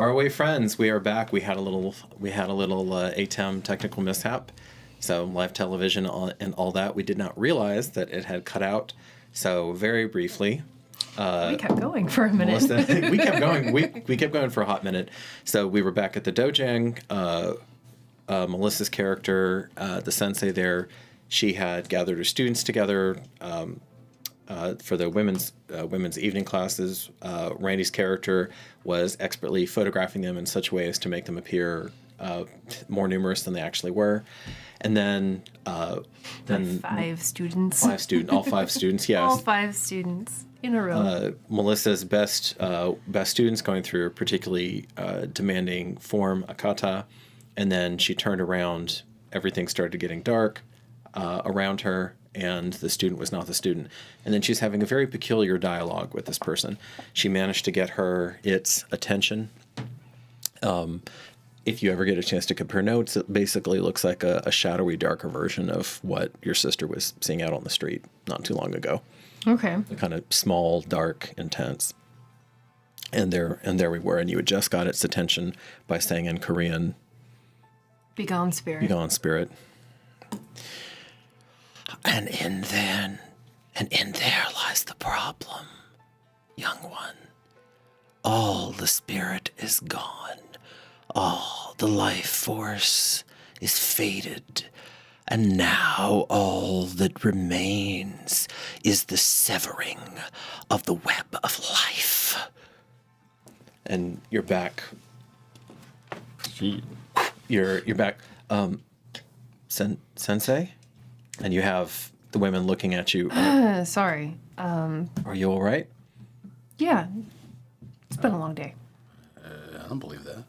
Faraway friends, we are back. We had a little ATEM technical mishap, so live television and all that. We did not realize that it had cut out. So very briefly, we kept going for a minute. Melissa, we kept going. We kept going for a hot minute. So we were back at the dojang. Melissa's character, the sensei there, she had gathered her students together for the women's evening classes. Randy's character was expertly photographing them in such ways to make them appear more numerous than they actually were. And then all 5 students. All 5 students, yes. All 5 students in a row. Melissa's best students going through a particularly demanding form, Akata, and then she turned around. Everything started getting dark around her, and the student was not the student. And then she's having a very peculiar dialogue with this person. She managed to get its attention. If you ever get a chance to compare notes, it basically looks like a shadowy, darker version of what your sister was seeing out on the street not too long ago. Okay. Kind of small, dark, intense. And there we were, and you had just got its attention by saying in Korean, "Begone, spirit." Begone, spirit. And in there lies the problem, young one. All the spirit is gone. All the life force is faded. And now all that remains is the severing of the web of life. And you're back. You're back. Sensei? And you have the women looking at you. Sorry. Are you all right? Yeah. It's been a long day. I don't believe that.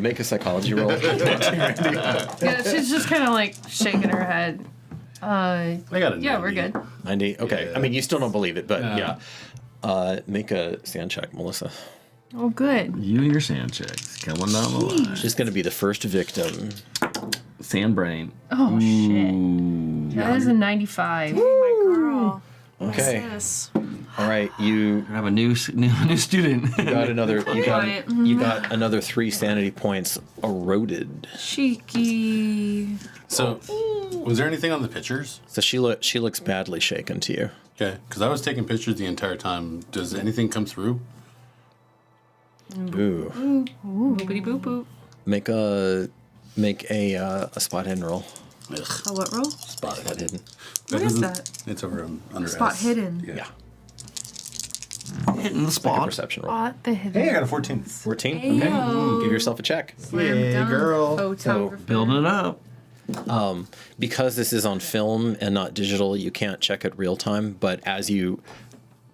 Make a psychology roll. Yeah, she's just kind of like shaking her head. I got a 90. Yeah, we're good. 90? Okay. Yeah. I mean, you still don't believe it, but Yeah. yeah. Make a sand check, Melissa. Oh, good. You and your sand checks coming down the line. She's going to be the first victim. Sand brain. Oh, shit. That is a 95. My girl. Okay. Yes. All right. You I have a new student. got another. Quiet. You got another 3 sanity points eroded. Cheeky. So, was there anything on the pictures? So she looks badly shaken to you. Okay, because I was taking pictures the entire time. Does anything come through? Ooh. Boopity boop boop. Make a spot hidden roll. Ugh, A what roll? spot Spot hidden. What is that? It's over under Spot S. hidden. Yeah. Hitting the Make a spot. perception roll. Spot the hidden. Hey, I got a 14. 14. Okay. Give yourself a check. Slam dunk. girl. Photographer. Building it up. Because this is on film and not digital, you can't check it real time. But as you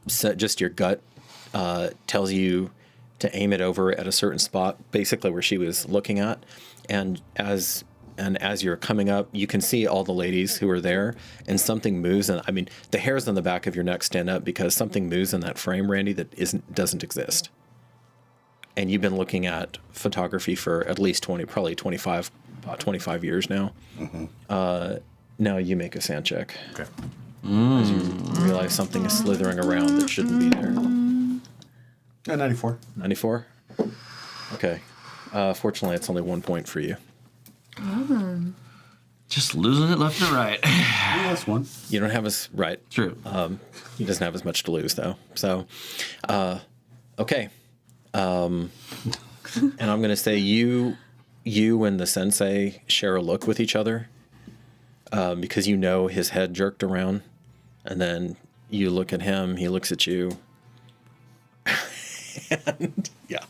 set, just your gut tells you to aim it over at a certain spot, basically where she was looking at, and as you're coming up, you can see all the ladies who are there, and something moves, and I mean the hairs on the back of your neck stand up because something moves in that frame, Randy, that doesn't exist. And you've been looking at photography for at least 25 years now. Mm-hmm. Now you make a sand check Okay. as you realize something is slithering around that shouldn't be there. 94. 94? Okay. Fortunately, it's only 1 point for you. Just losing it left and right. Yeah, that's one. You don't have as right. True. He doesn't have as much to lose though. So, okay. And I'm going to say you and the sensei share a look with each other because you know his head jerked around, and then you look at him. He looks at you. And, yeah.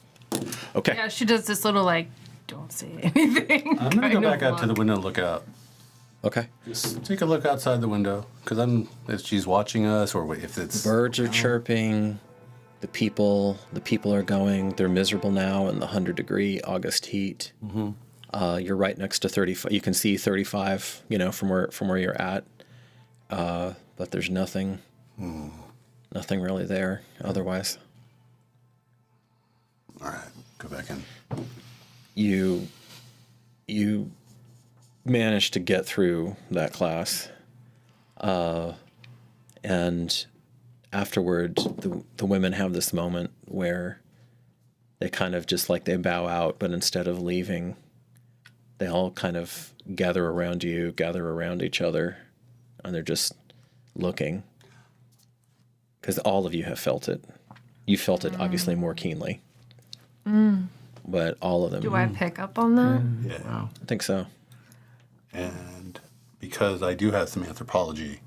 Okay. Yeah, she does this little like, don't say anything. I'm going to go kind of back out to the look. window and look out. Okay. Just take a look outside the window, because if she's watching us, or if it's... Birds are chirping. The people are going. They're miserable now in the 100-degree August heat. Mm-hmm. You're right next to 35. You can see 35, from where you're at. But there's nothing really there otherwise. All right, go back in. You managed to get through that class. And afterward, the women have this moment where they kind of just like they bow out, but instead of leaving, they all kind of gather around you, gather around each other, and they're just looking. Because all of you have felt it. You felt it obviously more keenly. But all of them. Do I pick up on that? Yeah. Wow. I think so. And because I do have some anthropology,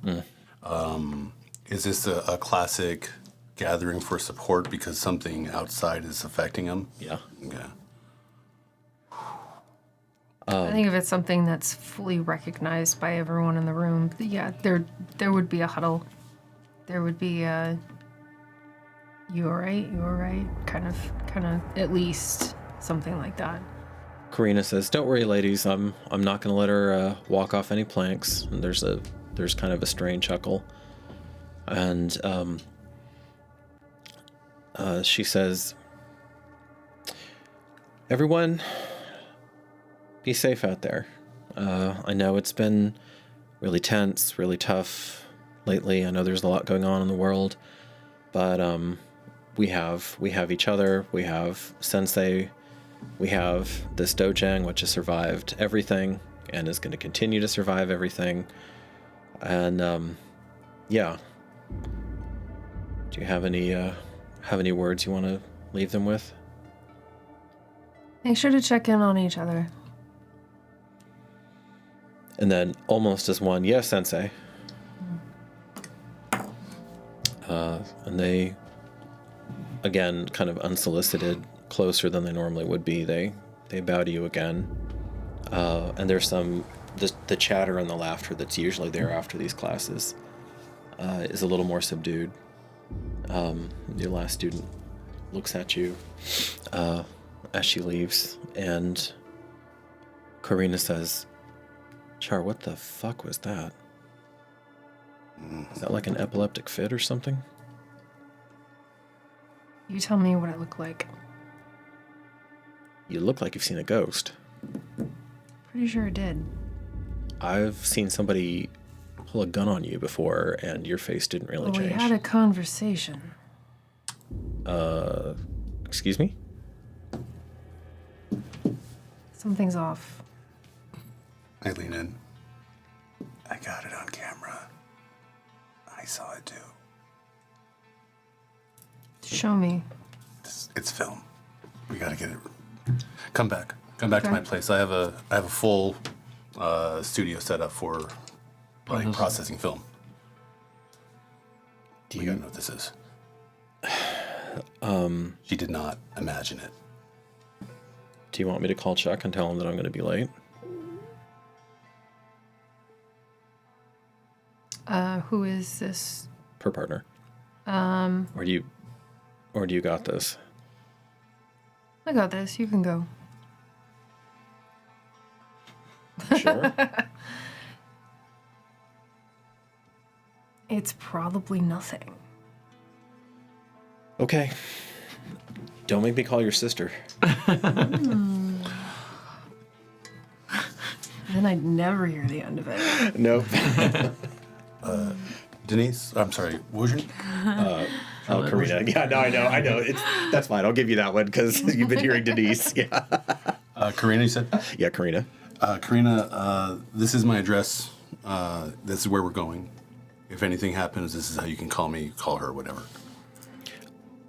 is this a classic gathering for support because something outside is affecting them? Yeah. Okay. I think if it's something that's fully recognized by everyone in the room, yeah, there would be a huddle. There would be a you all right, kind of at least something like that. Karina says, "Don't worry, ladies. I'm not going to let her walk off any planks." And there's kind of a strained chuckle, and she says, "Everyone, be safe out there. I know it's been really tense, really tough lately. I know there's a lot going on in the world, but we have each other. We have Sensei. We have this dojang, which has survived everything and is going to continue to survive everything. And yeah. Do you have any words you want to leave them with?" Make sure to check in on each other. And then almost as one, "Yes, Sensei." And they, again, kind of unsolicited, closer than they normally would be, they bow to you again. And there's the chatter and the laughter that's usually there after these classes is a little more subdued. Your last student looks at you as she leaves, and Karina says, "Char, what the fuck was that? Is that like an epileptic fit or something?" You tell me what I look like. "You look like you've seen a ghost." Pretty sure it did. "I've seen somebody pull a gun on you before, and your face didn't really Well, we change." had a conversation. Excuse me? Something's off. I lean in. I got it on camera. I saw it too. Show me. It's film. We gotta get it. Come back to Okay. my place. I have a full studio set up for like processing film. Do We you gotta know what this is. She did not imagine it. do you want me to call Chuck and tell him that I'm going to be late? Who is this? Per partner. Or do you got this? I got this. You can go. Sure. It's probably nothing. Okay. Don't make me call your sister. Then I'd never hear the end of it. Nope. Denise, I'm sorry, what was your Oh, Karina. Yeah, no, I know. That's fine. I'll give you that one because you've been hearing Denise. Yeah. Karina, you said? Yeah, Karina. Karina, this is my address. This is where we're going. If anything happens, this is how you can call me, call her, whatever.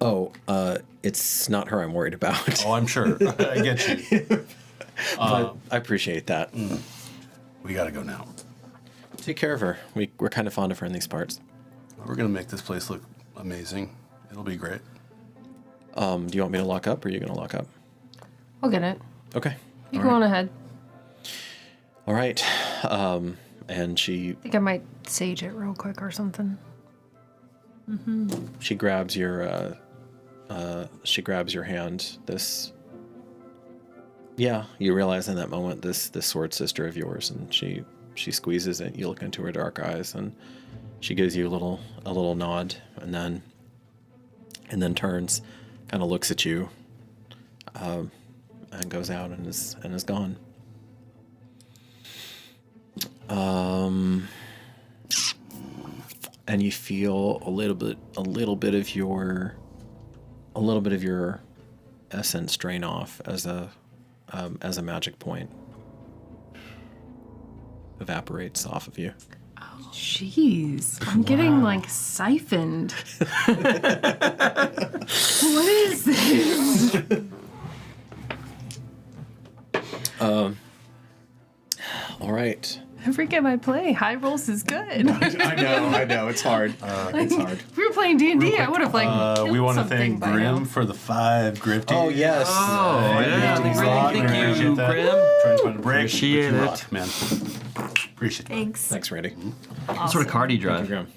Oh, it's not her I'm worried about. Oh, I'm sure. I get you. But I appreciate that. We gotta go now. Take care of her. We're kind of fond of her in these parts. We're gonna make this place look amazing. It'll be great. Do you want me to lock up, or are you going to lock up? I'll get it. Okay. You All go right. on ahead. All right. And she I think I might sage it real quick or something. she grabs your hand. You realize in that moment this sword sister of yours, and she squeezes it. You look into her dark eyes, and she gives you a little nod, and then turns, kind of looks at you, and goes out and is gone. and you feel a little bit of your essence drain off as a magic point evaporates off of you. Jeez, I'm getting like siphoned. What is this? All right. Every game I play, high rolls is good. I know. It's hard. It's hard. If we were playing D&D, I would have killed we want to something thank by Grim now. for the 5 grifting. Oh, yes. Oh, yeah. Thank you, Grim. Trying to find a break. Appreciate but you it. rock, man. Appreciate it. Thanks. Thanks, Randy. What sort of car do you drive? Grim.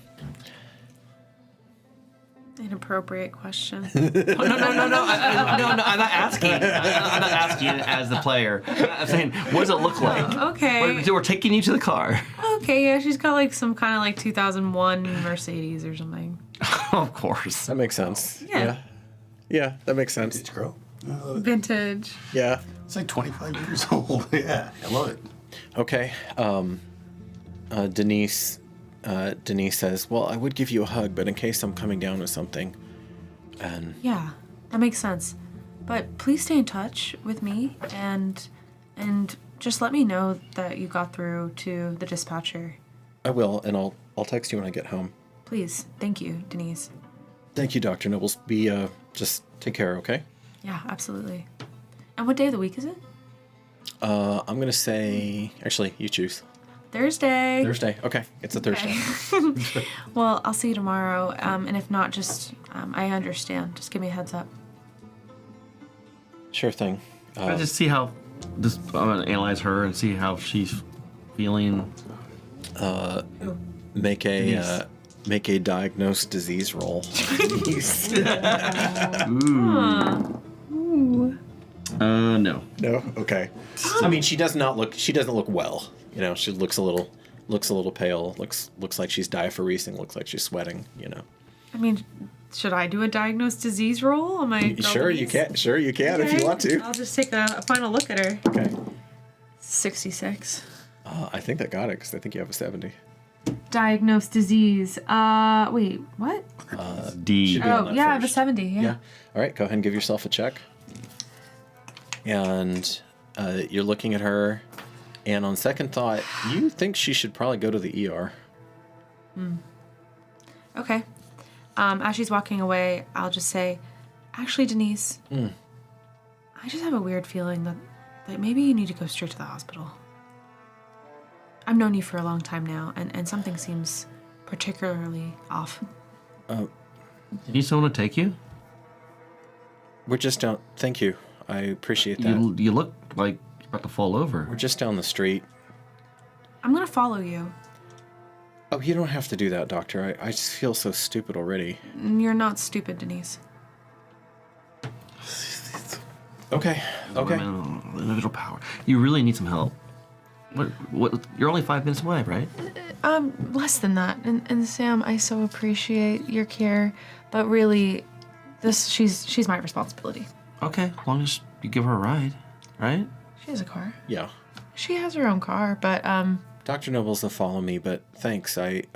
Inappropriate question. No, I'm not asking. I'm not asking as the player. I'm saying, what does it look like? Okay. We're taking you to the car. Okay, yeah, she's got like some kind of like 2001 Mercedes or something. Of course. That makes sense. Yeah. Yeah, that makes sense. It's grow. Vintage. Yeah. It's like 25 years old. Yeah, I love it. Okay. Denise says, well, I would give you a hug, but in case I'm coming down with something. And Yeah, that makes sense. But please stay in touch with me and just let me know that you got through to the dispatcher. I will, and I'll text you when I get home. Please. Thank you, Denise. Thank you, Dr. Nobles. Just take care, okay? Yeah, absolutely. And what day of the week is it? I'm going to say, actually, you choose. Thursday. Thursday. Okay, it's a Thursday. Okay. Well, I'll see you tomorrow. And if not, just, I understand. Just give me a heads up. Sure thing. I just see how. I'm gonna analyze her and see how she's feeling. Make a diagnosed disease roll. No. No. Okay. I mean, she doesn't look well. You know, she looks a little pale. Looks like she's diaphoresing. Looks like she's sweating. You know. I mean, should I do a diagnosed disease roll on my Sure, you can. Sure, you can if you want to. I'll just take a final look at her. Okay. 66. I think that got it because I think you have a 70. Diagnosed disease. Wait, what? D. Should be on Oh, that yeah, I have a first. 70, yeah. All right, go ahead and give yourself a check. And you're looking at her, and on second thought, you think she should probably go to the ER. Okay. As she's walking away, I'll just say, actually, Denise, I just have a weird feeling that maybe you need to go straight to the hospital. I've known you for a long time now, and something seems particularly off. You need someone to take you? We're just down. Thank you. I appreciate that. You look like you're about to fall over. We're just down the street. I'm gonna follow you. Oh, you don't have to do that, Doctor. I just feel so stupid already. You're not stupid, Denise. Okay. Okay. Individual power. You really need some help. What? You're only 5 minutes away, right? Less than that. And Sam, I so appreciate your care, but really, she's my responsibility. Okay, as long as you give her a ride, right? She has a car. Yeah. She has her own car, but Dr. Nobles will follow me, but thanks. I'd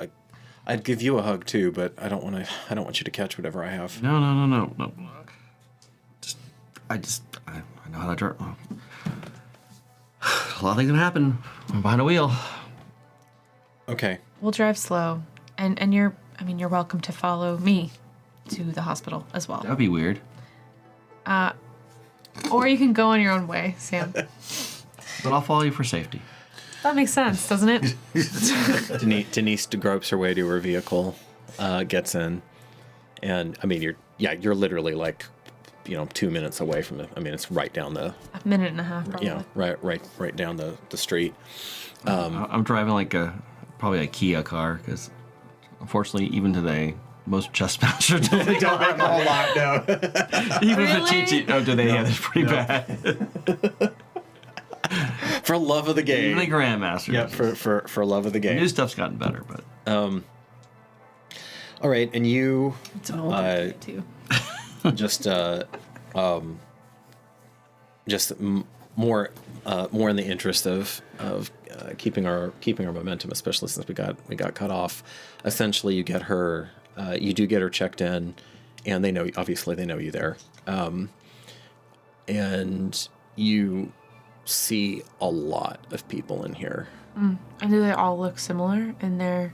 give you a hug too, but I don't want you to catch whatever I have. No. I know how to drive. A lot of things can happen. I'm behind a wheel. Okay. we'll drive slow. And you're welcome to follow me to the hospital as well. That'd be weird. Or you can go on your own way, Sam. But I'll follow you for safety. That makes sense, doesn't it? Denise gropes her way to her vehicle, gets in, and I mean you're literally like, 2 minutes away from it. I mean it's right down the A minute and a half, probably. right down the street. I'm driving like probably a Kia car because unfortunately even today most chest masters don't make Don't make a whole lot, no. even if Really? it's cheat. Oh, do they? Yeah, that's pretty bad. For love of the game. Even the grandmasters. Yeah, for love of the game. New stuff's gotten better, but All right, and you It's an older kid, too. just more in the interest of keeping our momentum, especially since we got cut off. Essentially, you get her. You do get her checked in, and they know you there, and you see a lot of people in here. And do they all look similar in their...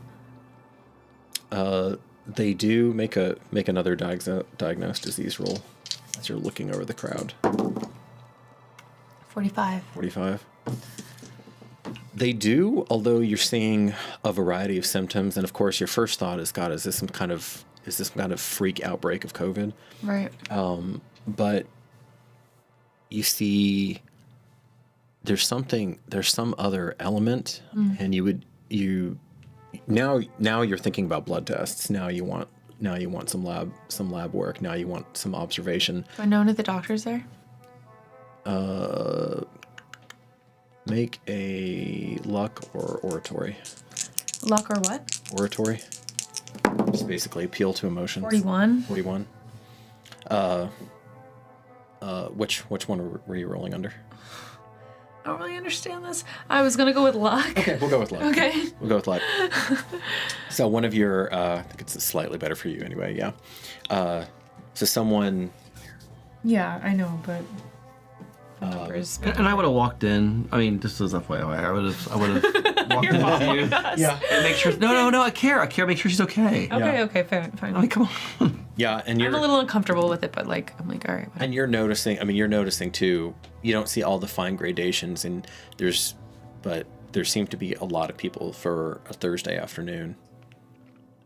They do make another diagnosed disease roll as you're looking over the crowd. 45. 45. They do, although you're seeing a variety of symptoms, and of course your first thought is, God, is this some kind of freak outbreak of COVID? Right. But you see there's some other element, and now you're thinking about blood tests. Now you want some lab work. Now you want some observation. Do I know any of the doctors there? Make a luck or oratory. Luck or what? Oratory. Just basically appeal to emotions. 41. 41. Which one were you rolling under? I don't really understand this. I was gonna go with luck. Okay, we'll go with luck. Okay. We'll go with luck. So one of your, I think it's slightly better for you anyway, yeah. So someone... Yeah, I know, but... numbers. And I would have walked in. I mean, this is FYI. I would have walked in with you. Yeah. And make sure. No. I care. Make sure she's okay. Okay, fine. I mean, come on. Yeah, and you're... I'm a little uncomfortable with it, but I'm like, all right. Whatever. And you're noticing too, you don't see all the fine gradations, and but there seem to be a lot of people for a Thursday afternoon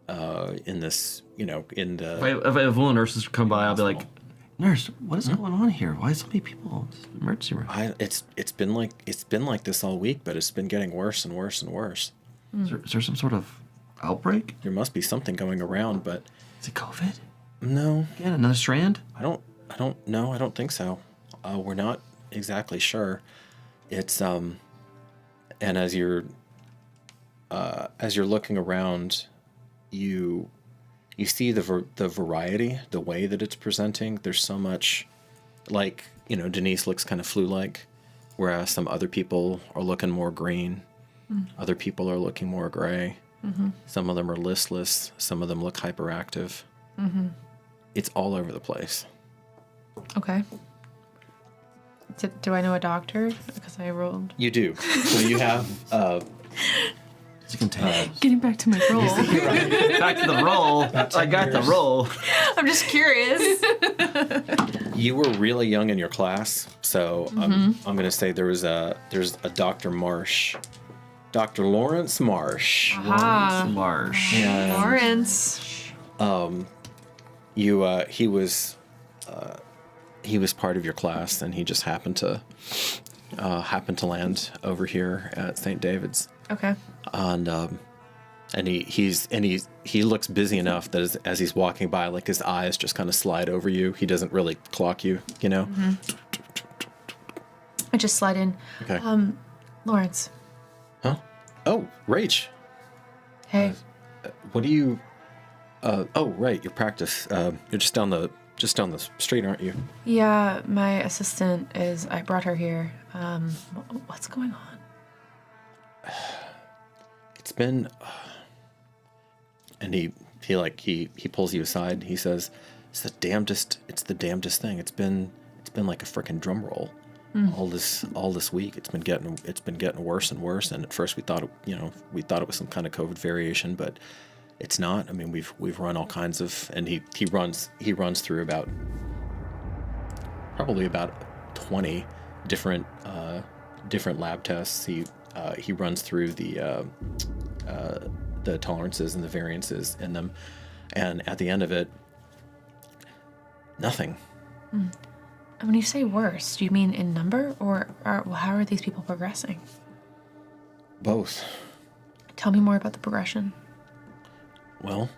in this, in the... If one of the nurses come by, I'll be like, Nurse, what is going on here? Why so many people? It's an emergency room. It's been like this all week, but it's been getting worse and worse and worse. Is there some sort of outbreak? There must be something going around, but... Is it COVID? No. Again, another strand? I don't know. I don't think so. We're not exactly sure. It's and as you're looking around, you see the variety, the way that it's presenting. There's so much, like, Denise looks kind of flu-like, whereas some other people are looking more green. Other people are looking more gray. Some of them are listless. Some of them look hyperactive. It's all over the place. Okay. Do I know a doctor? Because I rolled. You do. So you have... Is it contagious? Getting back to my roll. Back to the roll. I got the roll. I'm just curious. You were really young in your class, so I'm going to say there's a Dr. Marsh. Dr. Lawrence Marsh. Aha. Marsh. And, Lawrence. he was part of your class, and he just happened to land over here at St. David's. Okay. And he looks busy enough that as he's walking by, like, his eyes just kind of slide over you. He doesn't really clock you, I just slide in. Okay. Lawrence. Huh? Oh, Rach. Hey. What do you? Oh, right. Your practice. You're just down the street, aren't you? Yeah, my assistant is. I brought her here. What's going on? It's been. And he pulls you aside. He says, "It's the damnedest thing. It's been like a frickin' drum roll. All this week. It's been getting worse and worse. And at first we thought it was some kind of COVID variation, but it's not. I mean, we've run all kinds of, and he runs through probably about 20 different lab tests. He runs through the tolerances and the variances in them, and at the end of it, nothing. When you say worse, do you mean in number, or how are these people progressing? Both. Tell me more about the progression. Well,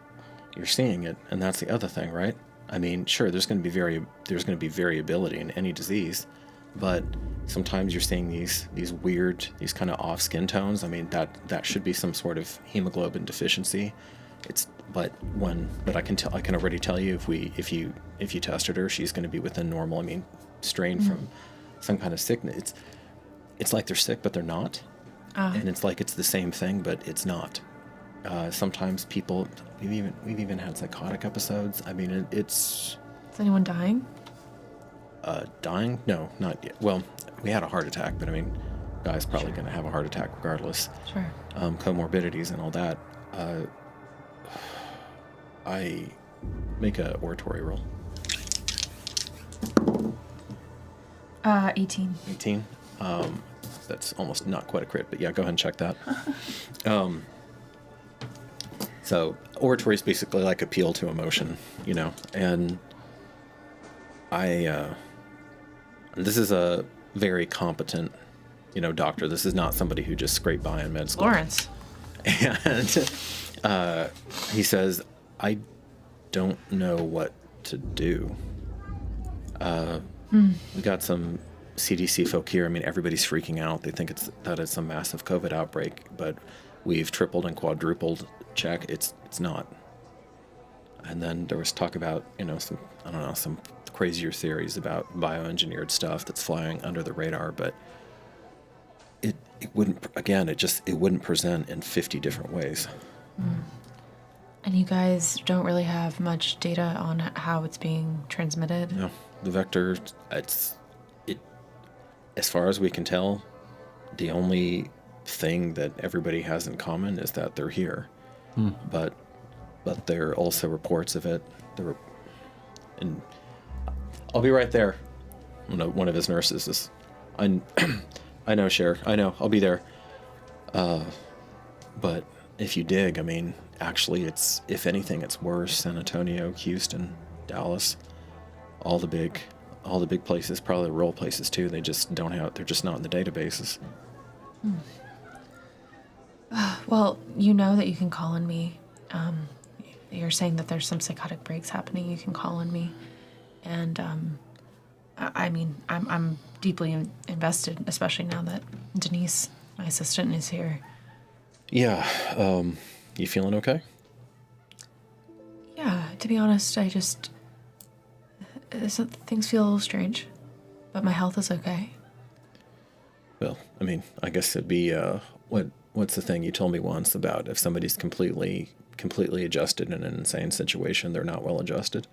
you're seeing it, and that's the other thing, right? I mean, sure, there's going to be variability in any disease, but sometimes you're seeing these weird, these kind of off skin tones. I mean, that should be some sort of hemoglobin deficiency. But I can already tell you if you tested her, she's going to be within normal. I mean, strain some kind of sickness. It's like they're sick, but they're not. And it's like it's the same thing, but it's not. Sometimes people, we've even had psychotic episodes. I mean, it's... Is anyone dying? Dying? No, not yet. Well, we had a heart attack, but I mean, guy's probably going to have a heart attack regardless. Sure. Comorbidities and all that. I make a oratory roll. 18. 18. That's almost not quite a crit, but yeah, go ahead and check that. So oratory is basically like appeal to emotion, you know, and this is a very competent, you know, doctor. This is not somebody who just scraped by in med school. Lawrence. And he says, I don't know what to do. We got some CDC folk here. I mean, everybody's freaking out. They think that it's a massive COVID outbreak, but we've tripled and quadrupled check. It's not. And then there was talk about, you know, some crazier theories about bioengineered stuff that's flying under the radar, but it wouldn't, again, it wouldn't present in 50 different ways. And you guys don't really have much data on how it's being transmitted? No, the vector, as far as we can tell, the only thing that everybody has in common is that they're here. But there are also reports of it. And I'll be right there. One of his nurses is, I know, Cher. I know. I'll be there. But if you dig, I mean, actually, if anything, it's worse. San Antonio, Houston, Dallas, all the big places, probably the rural places too. They're just not in the databases. Well, you know that you can call on me. You're saying that there's some psychotic breaks happening. You can call on me. And, I mean, I'm deeply invested, especially now that Denise, my assistant, is here. Yeah. You feeling okay? Yeah, to be honest, things feel a little strange, but my health is okay. Well, I mean, I guess it'd be, what's the thing you told me once about if somebody's completely adjusted in an insane situation, they're not well adjusted.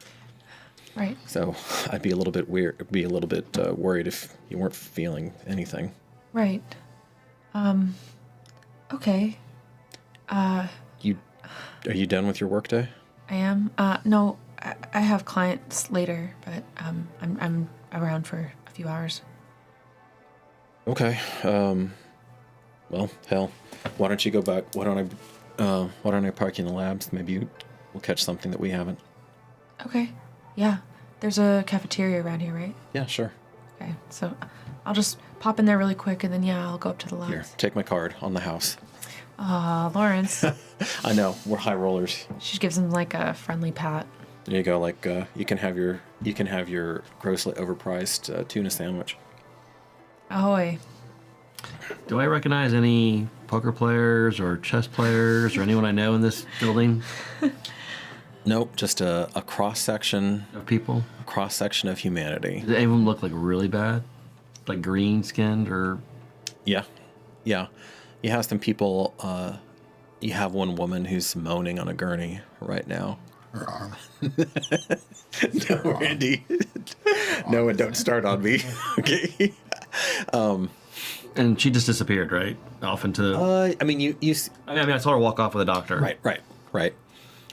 Right. So I'd be a little bit worried if you weren't feeling anything. Right. Okay. Are you done with your workday? I am. No, I have clients later, but I'm around for a few hours. Okay. Well, hell, why don't you go back? Why don't I park you in the labs? Maybe we'll catch something that we haven't. Okay. Yeah. There's a cafeteria around here, right? Yeah, sure. Okay. So I'll just pop in there really quick, and then I'll go up to the labs. Here, take my card on the house. Lawrence. I know, we're high rollers. She gives him like a friendly pat. There you go. Like you can have your grossly overpriced tuna sandwich. Ahoy. Do I recognize any poker players or chess players or anyone I know in this building? Nope, just a cross section Of people? a cross section of humanity. Does any of them look like really bad? Like green skinned or... Yeah. You have some people. You have one woman who's moaning on a gurney right now. Her arm. No, Randy. No, and don't start on me. Okay. And she just disappeared, right? Off into... I mean, you. I saw her walk off with a doctor. Right.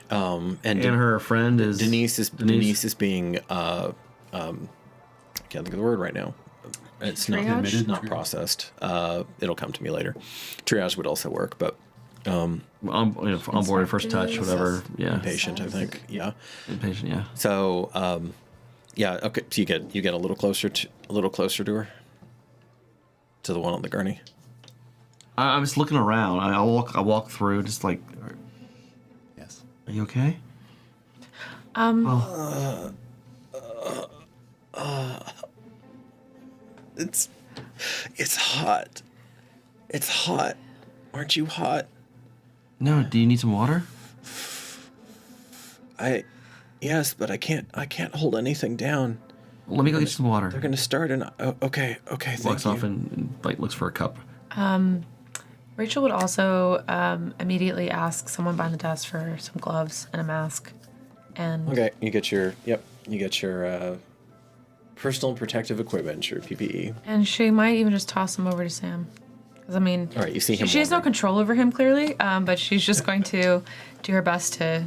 And her friend is... Denise is being. I can't think of the word right now. It's Triage? not processed. It'll come to me later. Triage would also work, but On board, first touch, whatever. Yeah. inpatient, I think. Yeah. Inpatient, yeah. So, yeah. Okay. So you get a little closer to her, to the one on the gurney. I'm just looking around. I walk through, just like, Yes. are you okay? It's hot. It's hot. Aren't you hot? No. Do you need some water? Yes, but I can't hold anything down. Let me go get some water. They're gonna start and okay, thank Walks you. off and like looks for a cup. Rachel would also immediately ask someone behind the desk for some gloves and a mask. And Okay, you get your personal protective equipment, your PPE. And she might even just toss them over to Sam. Because, I mean, All right, you see him. she has no control over him, clearly, but she's just going to do her best to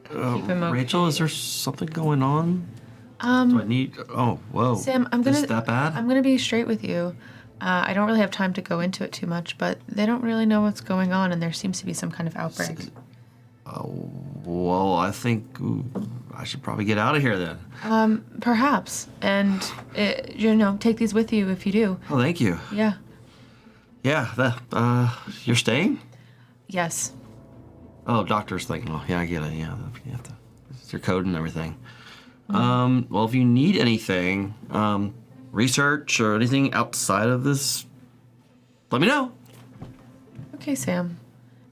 keep him okay. Rachel, is there something going on? Do I need... Oh, whoa. Sam, Is that bad? I'm gonna be straight with you. I don't really have time to go into it too much, but they don't really know what's going on, and there seems to be some kind of outbreak. Well, I think I should probably get out of here then. Perhaps, and take these with you if you do. Oh, thank you. Yeah. Yeah, you're staying? Yes. Oh, doctor's thing. Oh, yeah, I get it. Yeah, you have to. It's your code and everything. Well, if you need anything, research or anything outside of this, let me know. Okay, Sam.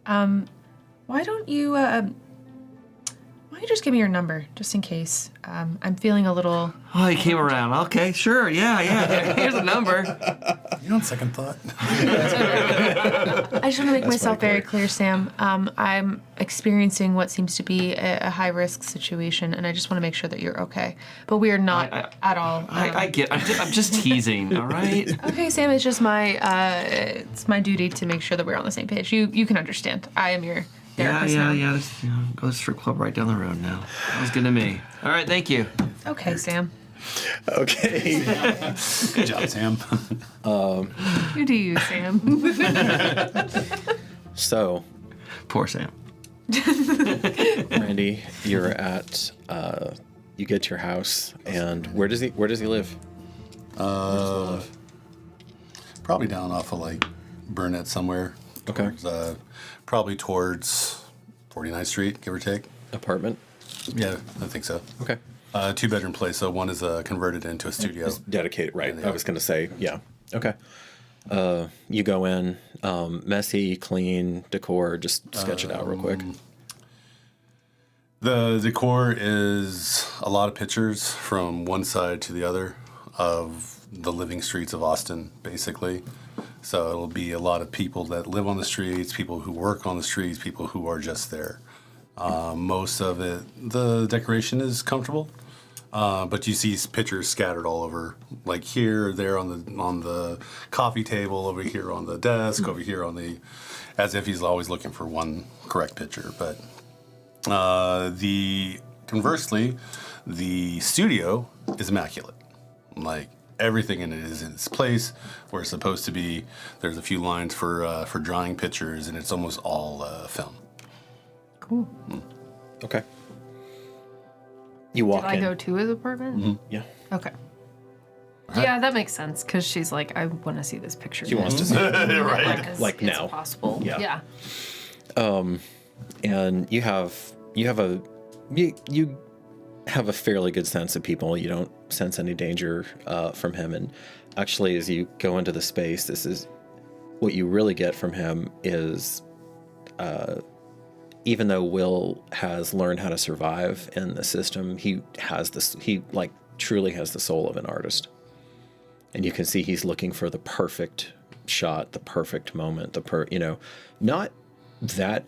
Why don't you just give me your number, just in case? I'm feeling a little... Oh, he came around. Okay, sure. Yeah. Here's a number. You know, on second thought. I just want to make myself very clear, Sam. I'm experiencing what seems to be a high-risk situation, and I just want to make sure that you're okay. But we are not at all. I get. I'm just teasing. All right. Okay, Sam. It's just it's my duty to make sure that we're on the same page. You can understand. I am your therapist now. Just, go to the strip club right down the road now. Sounds good to me. All right. Thank you. Okay, Sam. Okay. Good job, Sam. You do you, Sam. So, Poor Sam. Randy, you're at you get to your house, and where does he live? Probably down off of like Burnett somewhere. Okay. Towards, probably towards 49th Street, give or take. Apartment. Yeah, I think so. Okay. 2-bedroom place, so one is converted into a studio. It's dedicated, right? Yeah. I was going to say, yeah. Okay. You go in, messy, clean, decor. Just sketch it out real quick. The decor is a lot of pictures from one side to the other of the living streets of Austin, basically. So it'll be a lot of people that live on the streets, people who work on the streets, people who are just there. Most of it, the decoration is comfortable, but you see pictures scattered all over, like here, there on the coffee table, over here on the desk, over here on the, as if he's always looking for one correct picture. But conversely, the studio is immaculate. Like everything in it is in its place where it's supposed to be. There's a few lines for drawing pictures, and it's almost all film. Cool. Okay. You walk Did I in. go to his apartment? Mm-hmm. Yeah. Okay. Yeah, that makes sense because she's like, I want to see this picture. She wants to see it. Right. Like now. As possible. Yeah. Yeah. And you have a fairly good sense of people. You don't sense any danger from him. And actually, as you go into the space, this is what you really get from him is, even though Will has learned how to survive in the system, he truly has the soul of an artist. And you can see he's looking for the perfect shot, the perfect moment, not that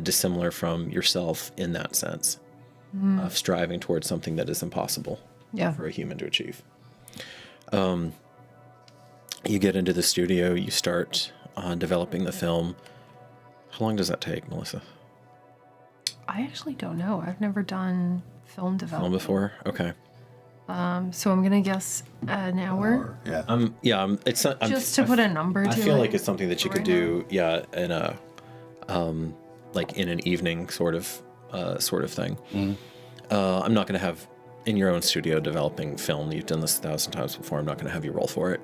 dissimilar from yourself in that sense of striving towards something that is impossible for a human to achieve. You get into the studio, you start developing the film. How long does that take, Melissa? I actually don't know. I've never done film development. Film before? Okay. So I'm gonna guess an hour. Yeah. It's not, Just to put a number to it. I feel like it's something that you could right do, in a, like in an evening sort of thing. Mm-hmm. I'm not going to have in your own studio developing film. You've done this 1,000 times before. I'm not going to have you roll for it.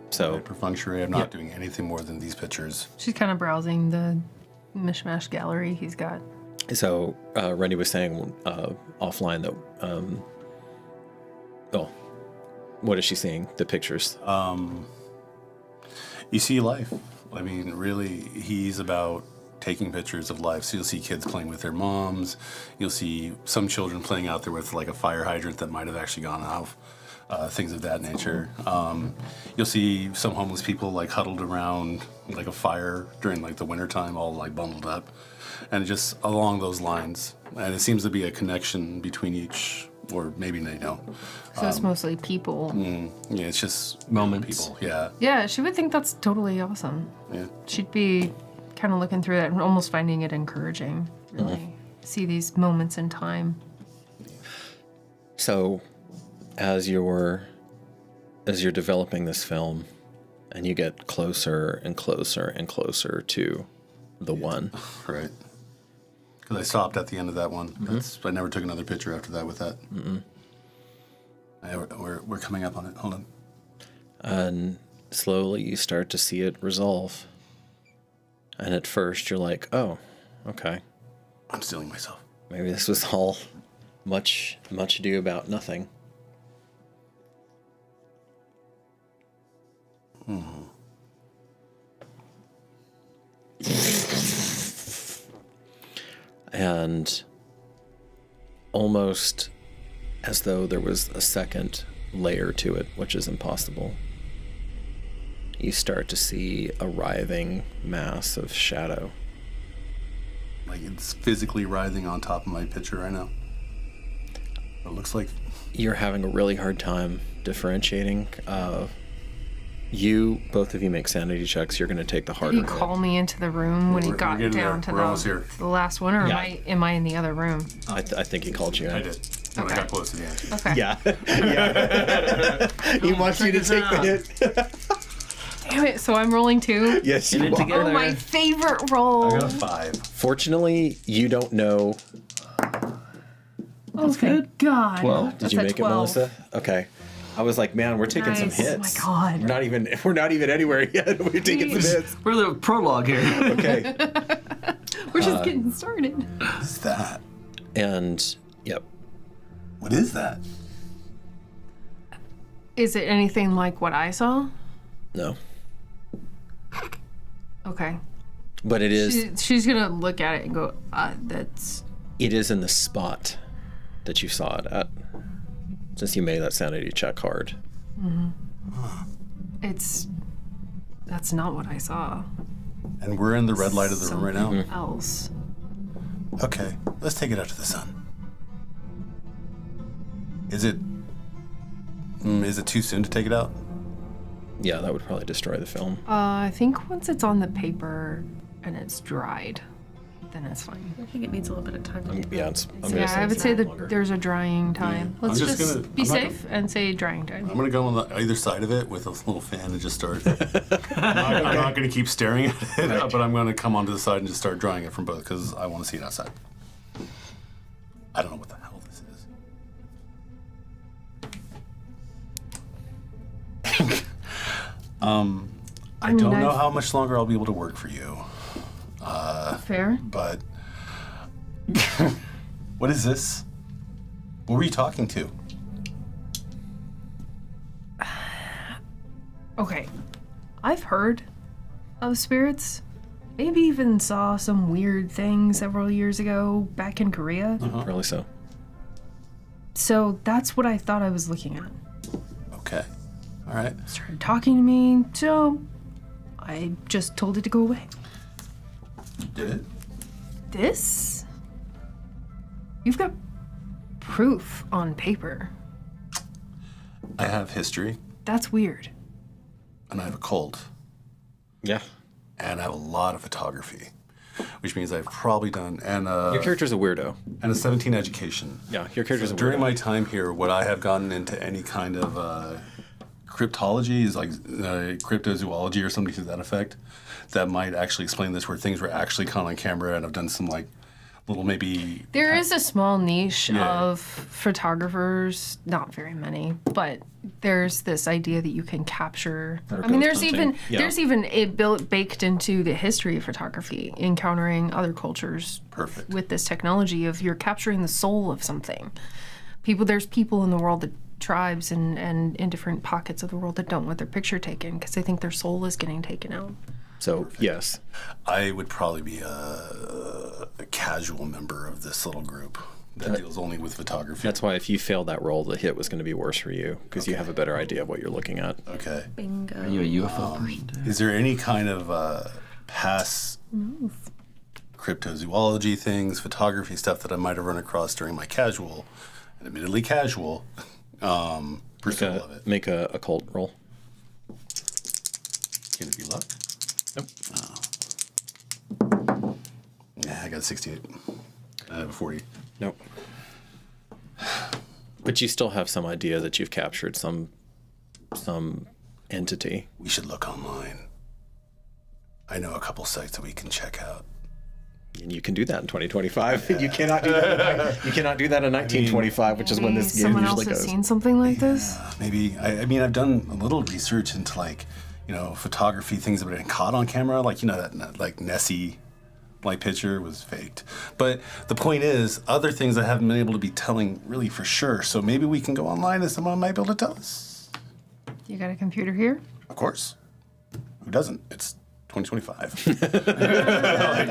So perfunctory. I'm not doing anything more than these pictures. She's kind of browsing the mishmash gallery he's got. So Randy was saying offline that, what is she seeing? The pictures. You see life. I mean, really, he's about taking pictures of life. So you'll see kids playing with their moms. You'll see some children playing out there with like a fire hydrant that might have actually gone off. Things of that nature. You'll see some homeless people like huddled around like a fire during like the wintertime, all like bundled up, and just along those lines. And it seems to be a connection between each, or maybe they don't. So it's mostly people. Yeah, it's just Moments. people. Yeah, Yeah, she would think that's totally awesome. yeah. She'd be kind of looking through that and almost finding it encouraging. Really see these moments in time. So, as you're developing this film, and you get closer and closer and closer to the one. Right. Because I stopped at the end of that one. I never took another picture after that with that. We're coming up on it. Hold on. And slowly you start to see it resolve. And at first you're like, oh, okay. I'm stealing myself. Maybe this was all much ado about nothing. And almost as though there was a second layer to it, which is impossible, you start to see a writhing mass of shadow. Like it's physically writhing on top of my picture right now. It looks like You're having a really hard time differentiating. Both of you make sanity checks. You're going to take the Did harder he roll. call me into the room when he We're got getting down there. to We're almost here. the last one, or Yeah. am I in the other room? I think he called you. I did when I Okay. got close to the answer. Okay. Yeah. He wants you to take the hit. Damn it, so I'm rolling too? Yes, Get you it are. together. Oh, my favorite roll. I got a 5. Fortunately, you don't know. Oh, thank God. 12. Did you make it, Melissa? Okay. I was like, man, we're taking some Nice. hits. Oh my God. We're not even anywhere yet. We're taking some hits. We're the prologue here. Okay. We're just getting started. What is that? And yep. What is that? Is it anything like what I saw? No. Okay. But it is She's gonna look at it and go, that's... it is in the spot that you saw it at. Since you made that sanity check hard. That's not what I saw. And we're in the red light of the room right now. Something else. Okay, let's take it out to the sun. Is it too soon to take it out? Yeah, that would probably destroy the film. I think once it's on the paper and it's dried, then it's fine. I think it needs a little bit of time. Yeah, I'm So gonna yeah, I would say it's that longer. there's a drying time. I'm Let's just just gonna- be I'm not safe and say drying time. I'm gonna go on either side of it with a little fan and just start. I'm not gonna keep staring at it, but I'm gonna come onto the side and just start drying it from both because I want to see it outside. I don't know what the hell this is. I don't know how much longer I'll be able to work for you, Fair. but what is this? What were you talking to? Okay. I've heard of spirits. Maybe even saw some weird thing several years ago back in Korea. Probably so. So that's what I thought I was looking at. Okay, all right. Started talking to me, so I just told it to go away. Did it? This? You've got proof on paper. I have history, That's weird. and I have a cult, Yeah. and I have a lot of photography, which means I've probably done Your character's a weirdo. and a 17 education. Yeah, your character's a weirdo. During my time here, would I have gotten into any kind of cryptology, is like cryptozoology or something to that effect, that might actually explain this, where things were actually caught on camera, and I've done some like little maybe. There is a small niche Yeah. of photographers, not very many, but there's this idea that you can capture. I mean, there's ghost even hunting. Yeah. there's even baked into the history of photography, encountering other cultures Perfect. with this technology of you're capturing the soul of something. There's people in the world, that tribes and in different pockets of the world, that don't want their picture taken because they think their soul is getting taken out. So, yes. I would probably be a casual member of this little group that deals only with photography. That's why if you failed that roll, the hit was going to be worse for you because you have a better idea of what you're looking at. Okay. Bingo. Are you a UFO person too? Is there any kind of past cryptozoology things, photography stuff that I might have run across during my casual, and admittedly casual, pursuit of it? Make a occult roll. Can it be luck? Nope. Yeah, I got a 68. I have a 40. Nope. But you still have some idea that you've captured some entity. We should look online. I know a couple sites that we can check out. And you can do that in 2025. You cannot do that. You cannot do that in 1925, which is when this game someone usually else has goes. seen something like this. Maybe. I mean, I've done a little research into photography things that have been caught on camera. That like Nessie picture was faked. But the point is, other things I haven't been able to be telling really for sure. So maybe we can go online and someone might be able to tell us. You got a computer here? Of course. Who doesn't? It's 2025.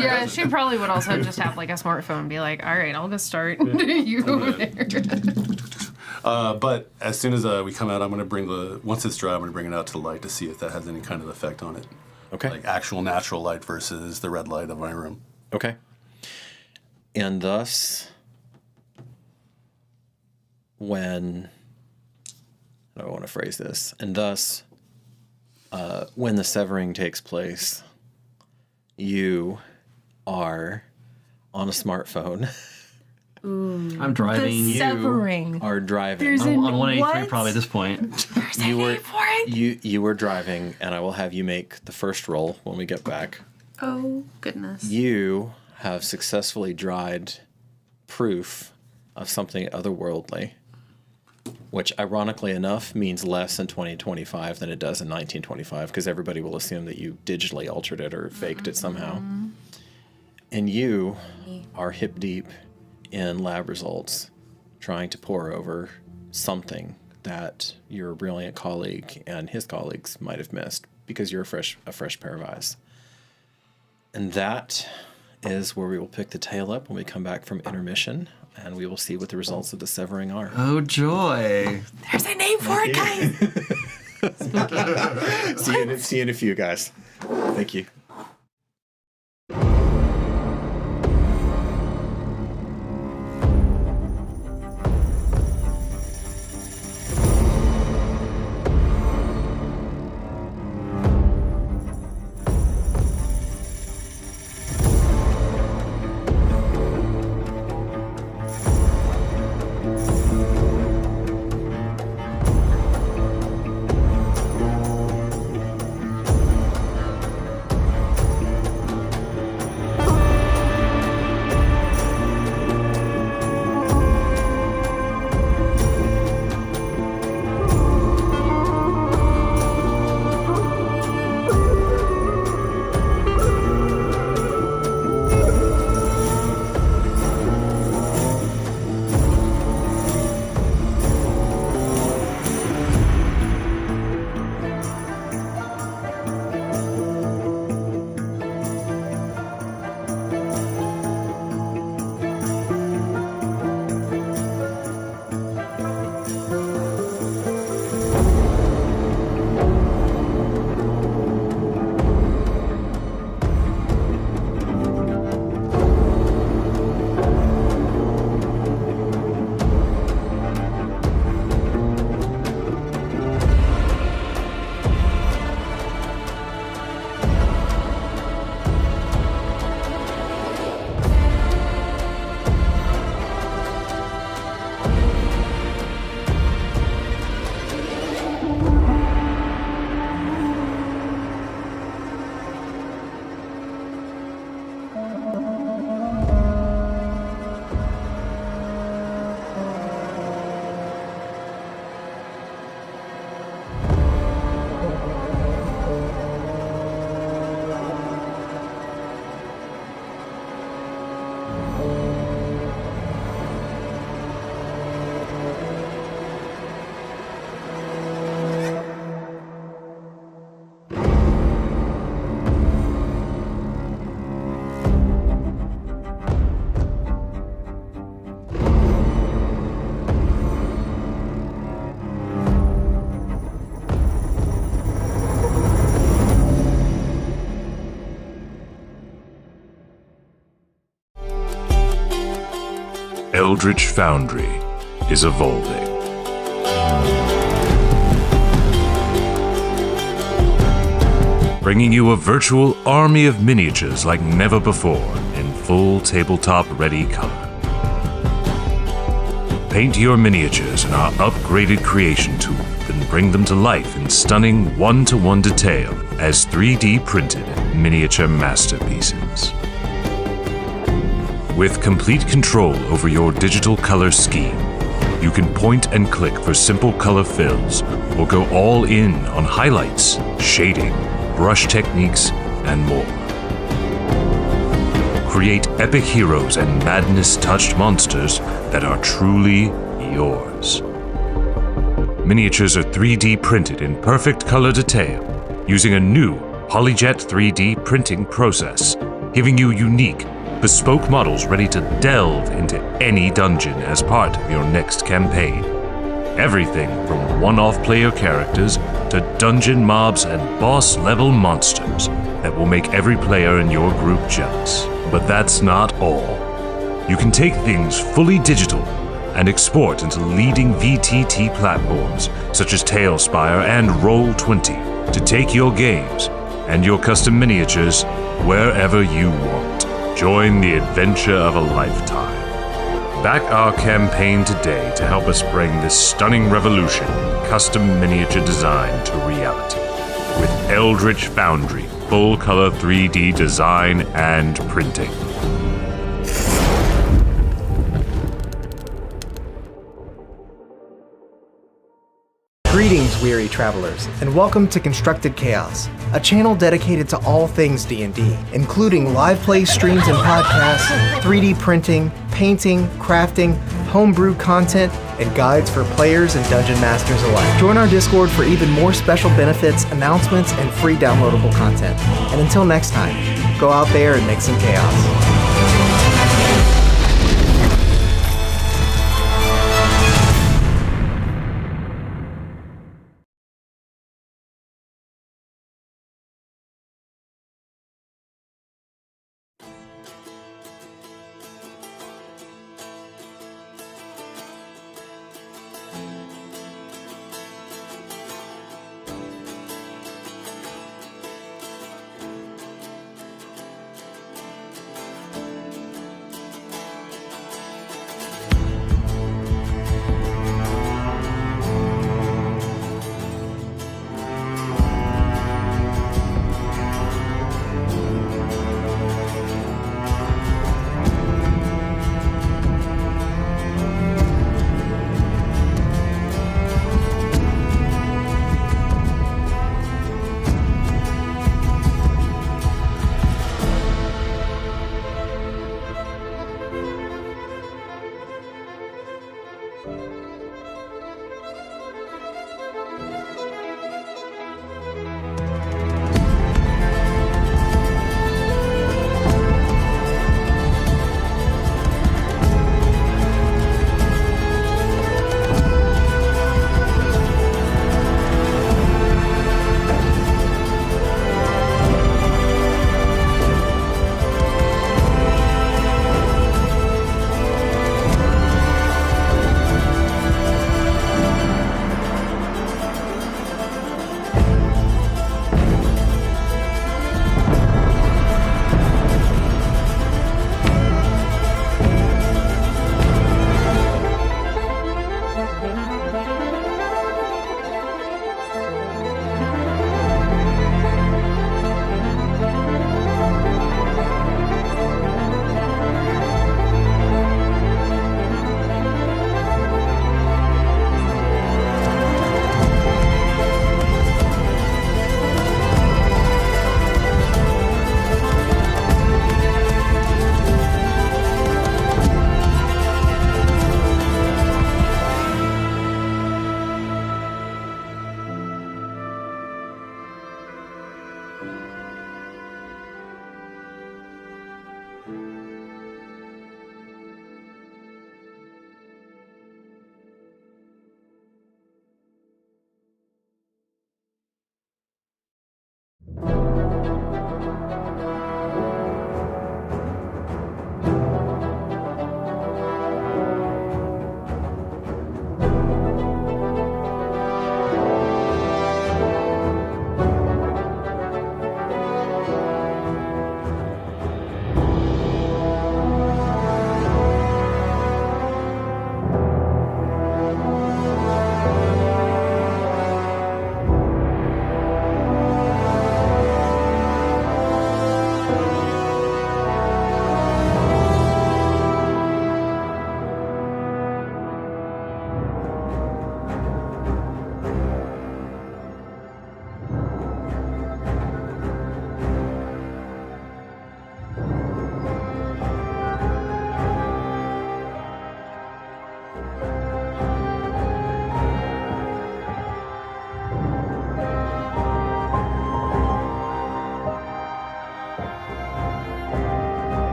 Yeah, she probably would also just have a smartphone and be like, all right, I'll go start. You over there. But as soon as we come out, I'm going to bring once it's dry, I'm going to bring it out to the light to see if that has any kind of effect on it. Okay. Like actual natural light versus the red light of my room. Okay. And thus, when I want to phrase this, and thus, when the severing takes place, you are on a smartphone. I'm driving. The severing. Are driving. There's I'm on 183 what? probably at this point. You were driving, and I will have you make the first roll when we get back. Oh, goodness. You have successfully dried proof of something otherworldly, which ironically enough means less in 2025 than it does in 1925, because everybody will assume that you digitally altered it or faked it somehow. And you are hip deep in lab results, trying to pore over something that your brilliant colleague and his colleagues might have missed because you're a fresh pair of eyes. And that is where we will pick the tale up when we come back from intermission, and we will see what the results of the severing are. Oh, joy. There's a name for it, guys. See you in a few, guys. Thank you. Eldritch Foundry is evolving. Bringing you a virtual army of miniatures like never before in full tabletop-ready color. Paint your miniatures in our upgraded creation tool, then bring them to life in stunning one-to-one detail as 3D printed miniature masterpieces. With complete control over your digital color scheme, you can point and click for simple color fills or go all in on highlights, shading, brush techniques, and more. Create epic heroes and madness-touched monsters that are truly yours. Miniatures are 3D printed in perfect color detail using a new PolyJet 3D printing process, giving you unique, bespoke models ready to delve into any dungeon as part of your next campaign. Everything from one-off player characters to dungeon mobs and boss-level monsters that will make every player in your group jealous. But that's not all. You can take things fully digital and export into leading VTT platforms such as Tailspire and Roll20 to take your games and your custom miniatures wherever you want. Join the adventure of a lifetime. Back our campaign today to help us bring this stunning revolution in custom miniature design to reality. With Eldritch Foundry, full-color 3D design and printing. Greetings, weary travelers, and welcome to Constructed Chaos, a channel dedicated to all things D&D, including live play streams and podcasts, 3D printing, painting, crafting, homebrew content, and guides for players and dungeon masters alike. Join our Discord for even more special benefits, announcements, and free downloadable content. And until next time, go out there and make some chaos.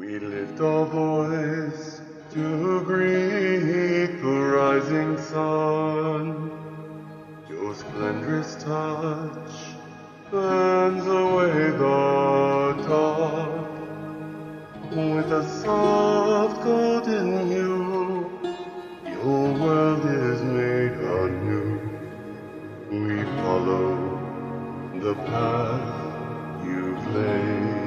We lift our voice to greet the rising sun. Your splendorous touch burns away the dark. With a soft golden hue, your world is made anew. We follow the path you've laid.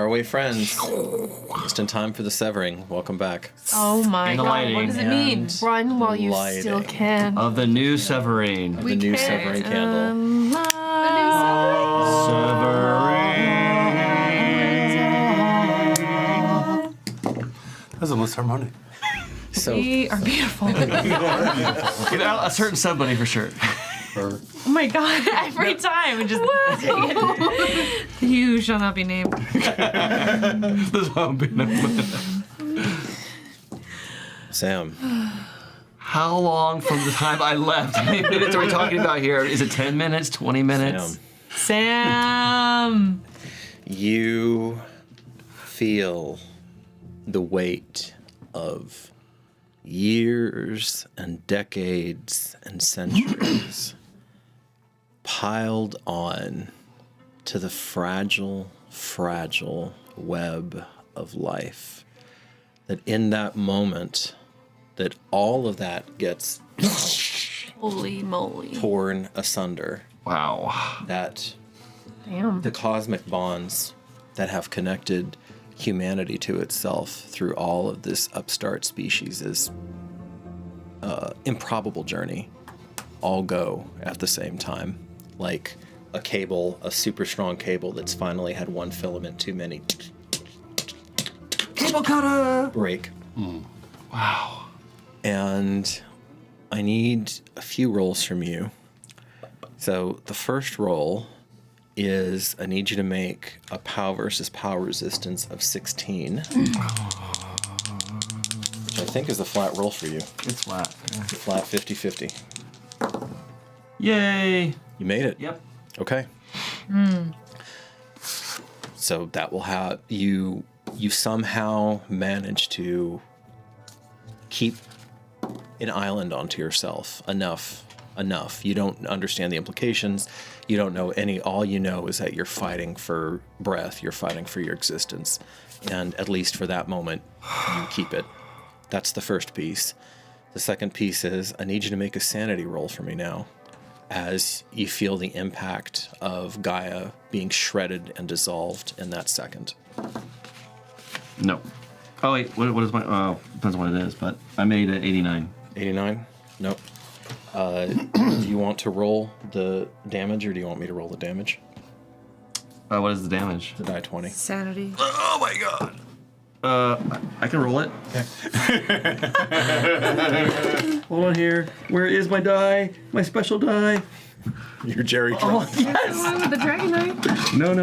Faraway friends. Just in time for the severing. Welcome back. Oh my And the god, lighting. what does it mean? And Run while you still lighting. can. Of the new Severine. The new severing candle. That's almost harmonic. So We are beautiful. Get out a certain somebody for sure. Oh my god, every time. Just you shall not be named. This won't be Sam, How long from the time I left? How many minutes are we talking about here? Is it 10 minutes, 20 minutes? Sam, Sam. you feel the weight of years and decades and centuries piled on to the fragile, fragile web of life. That in that moment, that all of that gets Holy moly. torn asunder. Wow. That Damn. the cosmic bonds that have connected humanity to itself through all of this upstart species' improbable journey all go at the same time. Like a cable, a super strong cable that's finally had one filament too many Cable cutter! break. Wow. And I need a few rolls from you. So the first roll is I need you to make a POW versus POW resistance of 16. Which I think is a flat roll for you. It's flat. Flat 50-50. Yay! You made it. Yep. Okay. So that will have you somehow manage to keep an island onto yourself enough. You don't understand the implications. You don't know all you know is that you're fighting for breath. You're fighting for your existence. And at least for that moment, you keep it. That's the first piece. The second piece is I need you to make a sanity roll for me now as you feel the impact of Gaia being shredded and dissolved in that second. No. Oh, wait. What is my... Oh, depends on what it is, but I made it 89. 89? Nope. Do you want to roll the damage or do you want me to roll the damage? What is the damage? The die 20. Sanity. Oh my god. I can roll it. Hold on here. Where is my die? My special die? You're Jerry Oh Trump. yes. With the dragon knife? No.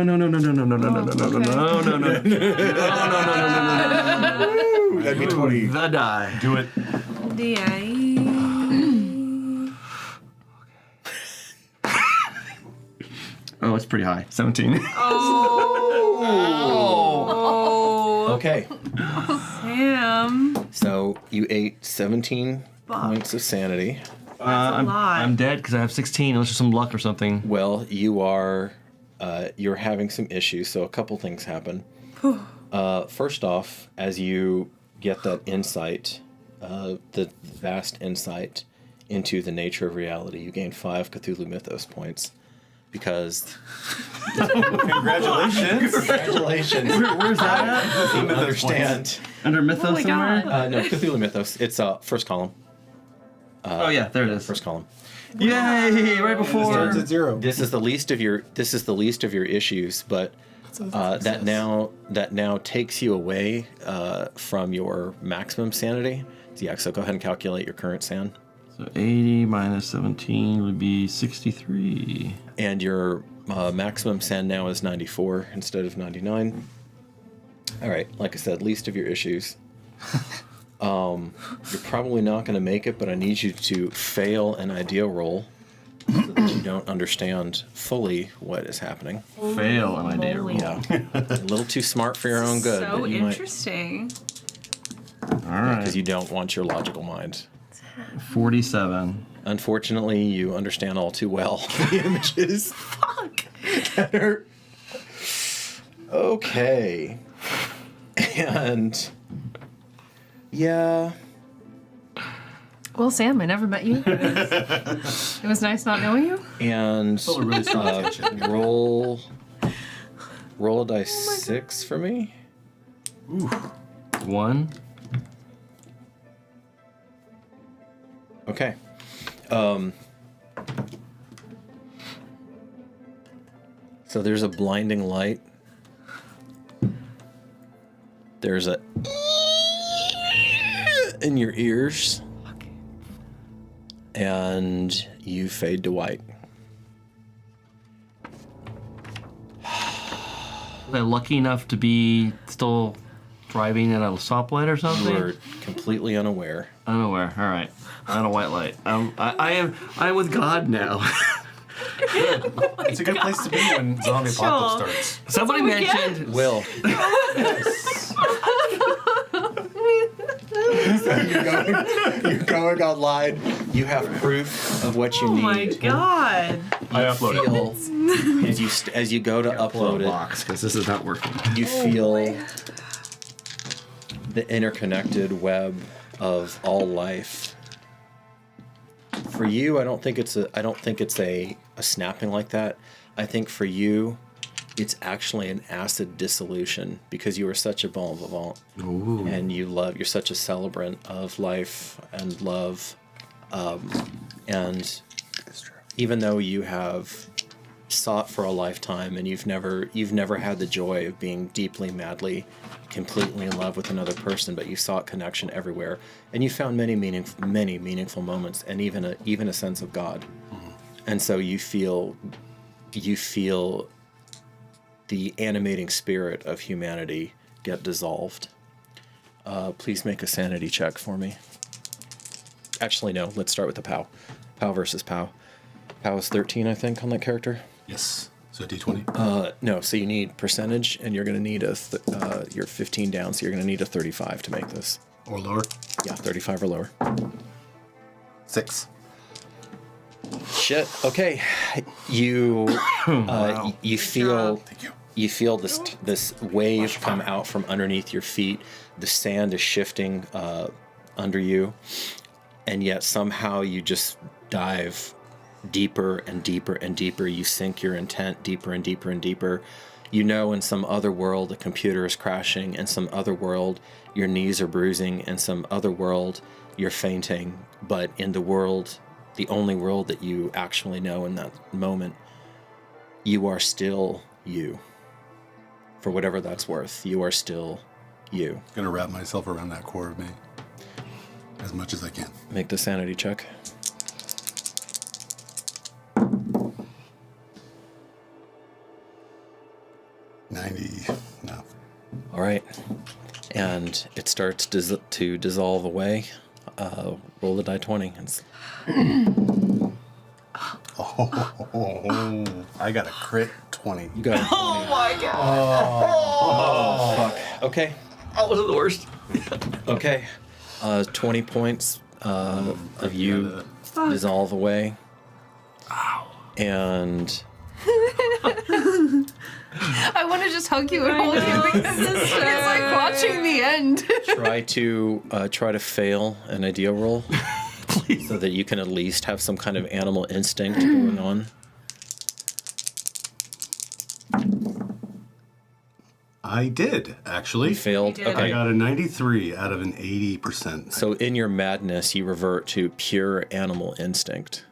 That'd be 20. The die. Do it. D-I-E. Oh, it's pretty high. 17. Okay. Sam. So you ate 17 points of sanity. I'm lot. I'm dead because I have 16 unless there's some luck or something. Well, you're having some issues, so a couple things happen. First off, as you get that insight, the vast insight into the nature of reality, you gain 5 Cthulhu Mythos points. Because Congratulations. Where's that at? you understand. Under Mythos Oh my somewhere? God. No, Cthulhu Mythos. It's first column. Oh yeah, there it is. First column. Yay! Right before. Starts at 0. This is the least of your issues, but that now takes you away from your maximum sanity. So go ahead and calculate your current san. So 80 minus 17 would be 63. And your maximum san now is 94 instead of 99. All right, like I said, least of your issues. You're probably not going to make it, but I need you to fail an idea roll so that you don't understand fully what is happening. Fail an idea roll. Yeah, a little too smart for your own good. So but you might, interesting. All right. because you don't want your logical mind. 47. Unfortunately, you understand all too well the images. Fuck. That are okay. And yeah, Well, Sam, I never met you. It was nice not knowing you. and Really strong attention. roll Roll a dice 6 for me. Ooh. 1. Okay. So there's a blinding light. There's a in your ears. And you fade to white. Am I lucky enough to be still driving at a stoplight or something? You are completely unaware. Unaware. All right. On a white light. I am with God now. It's a good place to be when zombie apocalypse starts. Somebody mentioned Will. You're going online. You have proof of what you need. Oh my god. I upload Feel, as you go to upload it, because this is not working. you feel the interconnected web of all life. For you, I don't think it's a snapping like that. I think for you, it's actually an acid dissolution because you are such a bon vivant. Ooh. And you're such a celebrant of life and love. And even though you have sought for a lifetime and you've never had the joy of being deeply, madly, completely in love with another person, but you sought connection everywhere, and you found many meaningful moments, and even a sense of God. Mm-hmm. And so you feel the animating spirit of humanity get dissolved. Please make a sanity check for me. Actually, no. Let's start with the POW. POW versus POW. POW is 13, I think, on that character. Yes. So a D20? No, so you need percentage, and you're going to need you're 15 down, so you're going to need a 35 to make this. Or lower? Yeah, 35 or lower. 6. Shit. Okay. You you feel Thank you. you feel this wave come out from underneath your feet. The sand is shifting under you, and yet somehow you just dive deeper and deeper and deeper. You sink your intent deeper and deeper and deeper. You know, in some other world, the computer is crashing. In some other world, your knees are bruising. In some other world, you're fainting. But in the world, the only world that you actually know in that moment, you are still you. For whatever that's worth, you are still you. I'm going to wrap myself around that core of me as much as I can. Make the sanity check. No. All right. And it starts to dissolve away. Roll the die 20. I got a crit 20. You got it. Oh my god. Oh, fuck. Okay. That was the worst. Okay. 20 points of you dissolve away. Ow. And I want to just hug you and hold you because it's like watching the end. try to fail an idea roll. Please. So that you can at least have some kind of animal instinct going on. I did, actually. You failed. You did. Okay. I got a 93 out of an 80%. So in your madness, you revert to pure animal instinct.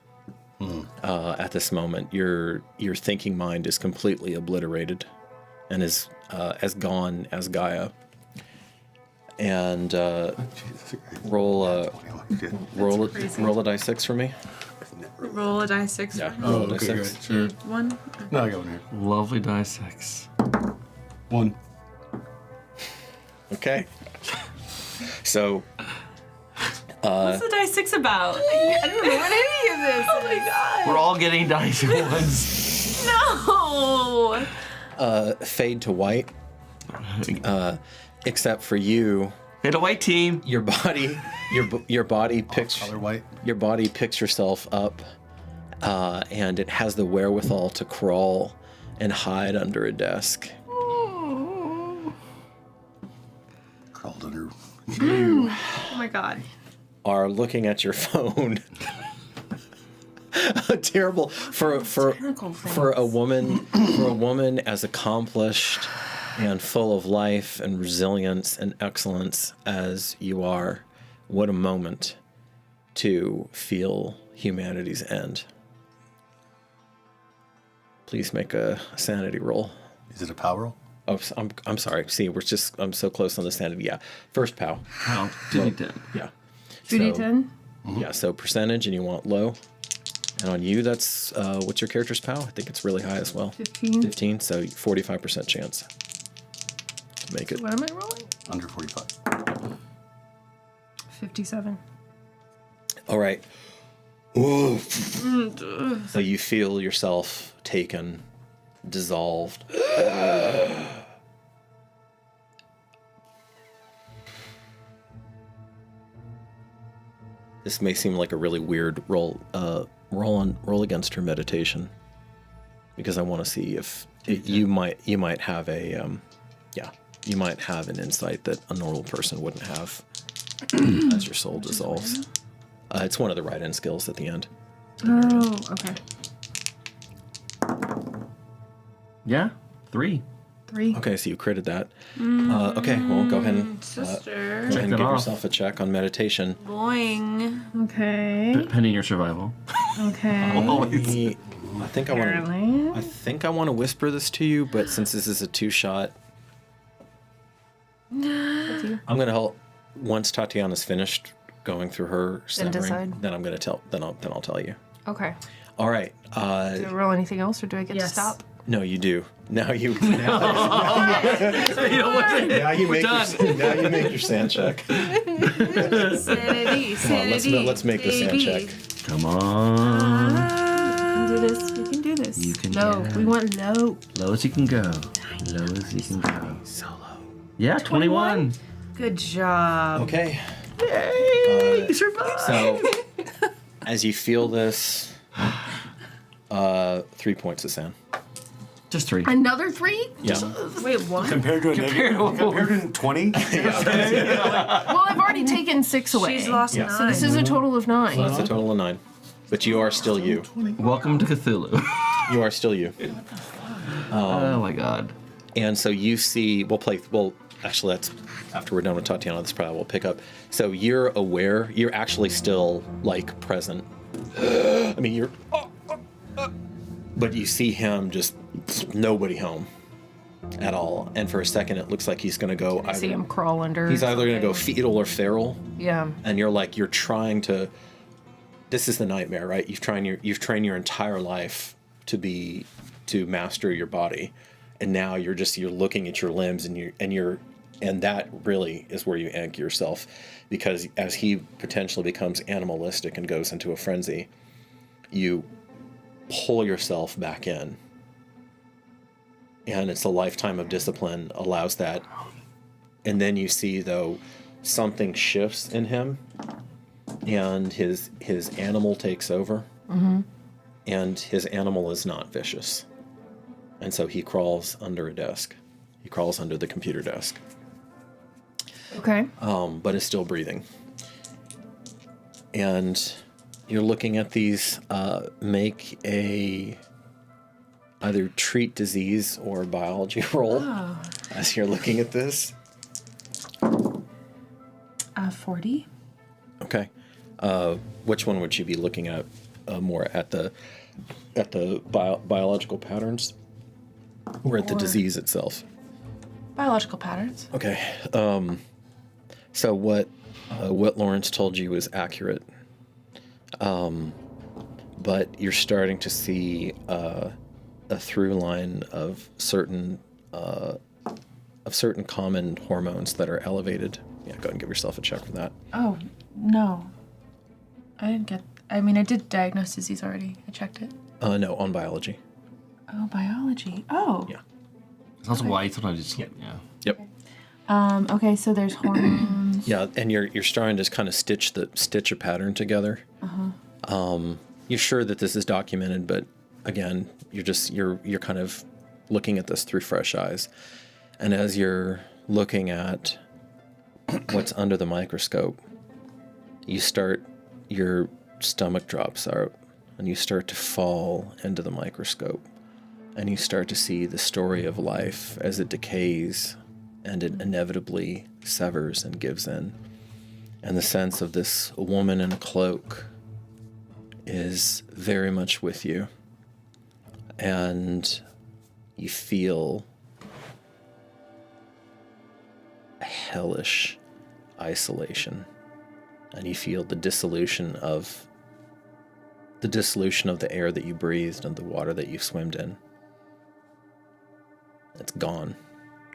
At this moment, your thinking mind is completely obliterated, and is as gone as Gaia. And roll a die 6 for me. Roll a die 6. Yeah. Oh, Roll a die okay, 6. good. Sure. 1. No, I got one here. Lovely die 6. 1. Okay. So. What's the die 6 about? I don't know what any of this. Oh my god. We're all getting dice ones. No. Fade to white. Except for you, Hit a white team. your body picks Color white. your body picks yourself up, and it has the wherewithal to crawl and hide under a desk. Crawled under. Oh my god. Are looking at your phone Terrible for a woman as accomplished and full of life and resilience and excellence as you are. What a moment to feel humanity's end. Please make a sanity roll. Is it a power roll? Oh, I'm sorry. See, I'm so close on the sanity. Yeah, first POW. How? 2d10. Yeah. 2d10? Yeah, so percentage, and you want low. And on you, that's, what's your character's POW? I think it's really high as well. 15. 15, so 45% chance to make it. What am I rolling? Under 45. 57. All right. Ooh. So you feel yourself taken, dissolved. This may seem like a really weird roll against her meditation, because I want to see if you might have a you might have an insight that a normal person wouldn't have as your soul dissolves. It's one of the write-in skills at the end. Oh, okay. Yeah, 3. 3. Okay, so you critted that. Okay, well, go ahead and, Sister. go ahead and that give off. yourself a check on meditation. Boing. Okay. Pending your survival. Okay. I think I want to whisper this to you, but since this is a 2-shot, I'm gonna help. Once Tatiana's finished going through her Then simmering, decide. then I'm gonna tell. Then I'll tell you. Okay. All right. Do I roll anything else, or do I get to Yes. stop? No, you do. Now you. You know what? Now you make your sand check. Sanity, Come on, let's make the sand check. Come on. We can do this. We can do this. You can low. do it. We want low. Low as you can go. Low as you can go. So low. Yeah, 21. Good job. Okay. Yay! You survived. So, as you feel this, 3 points of sand. Just 3. Another 3? Yeah. Wait, what? Compared to 20? Well, I've already taken 6 away. She's lost Yeah. 9. So this is a total of 9. That's a total of 9. But you are still you. Welcome to Cthulhu. You are still you. Oh my god. And so you see, actually, that's after we're done with Tatiana, this probably will pick up. So you're aware, you're actually still, like, present. I mean, you're, but you see him just, nobody home at all. And for a second, it looks like he's going to go, I see him crawl under. he's either going to go fetal or feral. Yeah. And you're trying to, this is the nightmare, right? You've trained your entire life to master your body. And now you're looking at your limbs, and that really is where you anchor yourself, because as he potentially becomes animalistic and goes into a frenzy, you pull yourself back in. And it's a lifetime of discipline allows that. And then you see, though, something shifts in him, and his animal takes over. Mm-hmm. And his animal is not vicious. And so he crawls under a desk. He crawls under the computer desk. Okay. But is still breathing. And you're looking at these. Make a either treat disease or biology roll as you're looking at this. 40. Okay. Which one would you be looking at more at the biological patterns? Or at the disease itself? Biological patterns. Okay. So what Lawrence told you was accurate. But you're starting to see a through line of certain common hormones that are elevated. Yeah, go ahead and give yourself a check for that. Oh, no. I didn't get... I mean, I did diagnose disease already. I checked it. No, on biology. Oh, biology. Oh. Yeah. It's also why sometimes it's yeah. Yep. Okay, so there's hormones. Yeah, and you're starting to kind of stitch a pattern together. You're sure that this is documented, but again, you're kind of looking at this through fresh eyes. And as you're looking at what's under the microscope, your stomach drops out. and you start to fall into the microscope, and you start to see the story of life as it decays and it inevitably severs and gives in. And the sense of this woman in a cloak is very much with you. And you feel a hellish isolation. And you feel the dissolution of the air that you breathed and the water that you swam in. It's gone.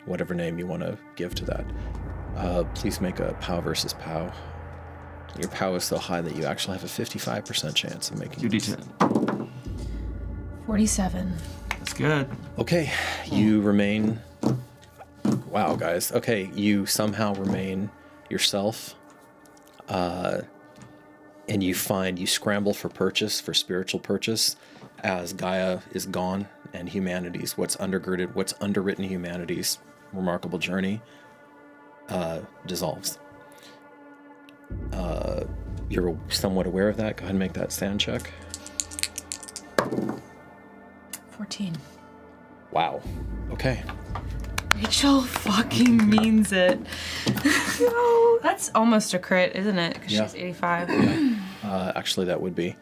Whatever name you want to give to that. Please make a POW versus POW. Your POW is so high that you actually have a 55% chance of making it. 2d10. 47. That's good. Okay, you remain... Wow, guys. Okay, you somehow remain yourself. And you scramble for spiritual purchase, as Gaia is gone and humanity's, what's underwritten humanity's remarkable journey, dissolves. You're somewhat aware of that. Go ahead and make that sand check. 14. Wow. Okay. Rachel fucking means it. No, that's almost a crit, isn't it? Because Yeah. she's 85. Actually, that would be.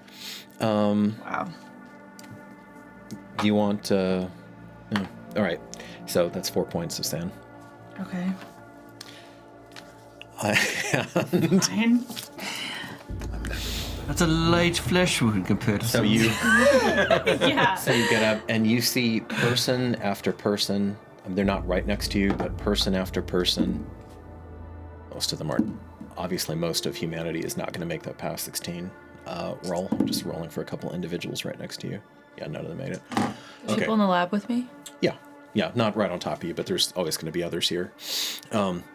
Wow. Do you want... All right. So that's 4 points of sand. Okay. And That's a light flesh wound compared to so some- you... Yeah. So you get up and you see person after person. They're not right next to you, but person after person. Most of them are. Obviously, most of humanity is not going to make that past 16 roll. I'm just rolling for a couple individuals right next to you. Yeah, none of them made it. Okay. People in the lab with me? Yeah, not right on top of you, but there's always going to be others here. And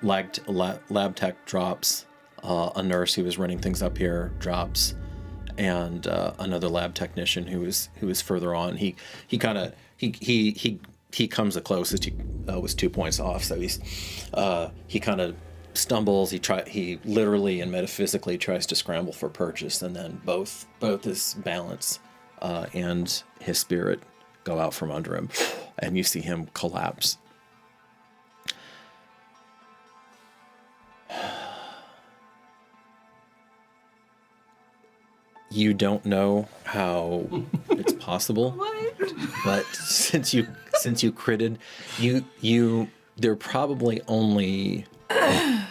lab tech drops. A nurse who was running things up here drops, and another lab technician who was further on. He comes the closest. He was 2 points off, so he kind of stumbles. He literally and metaphysically tries to scramble for purchase, and then both his balance and his spirit go out from under him, and you see him collapse. You don't know how it's possible. What? But since you critted, there are probably only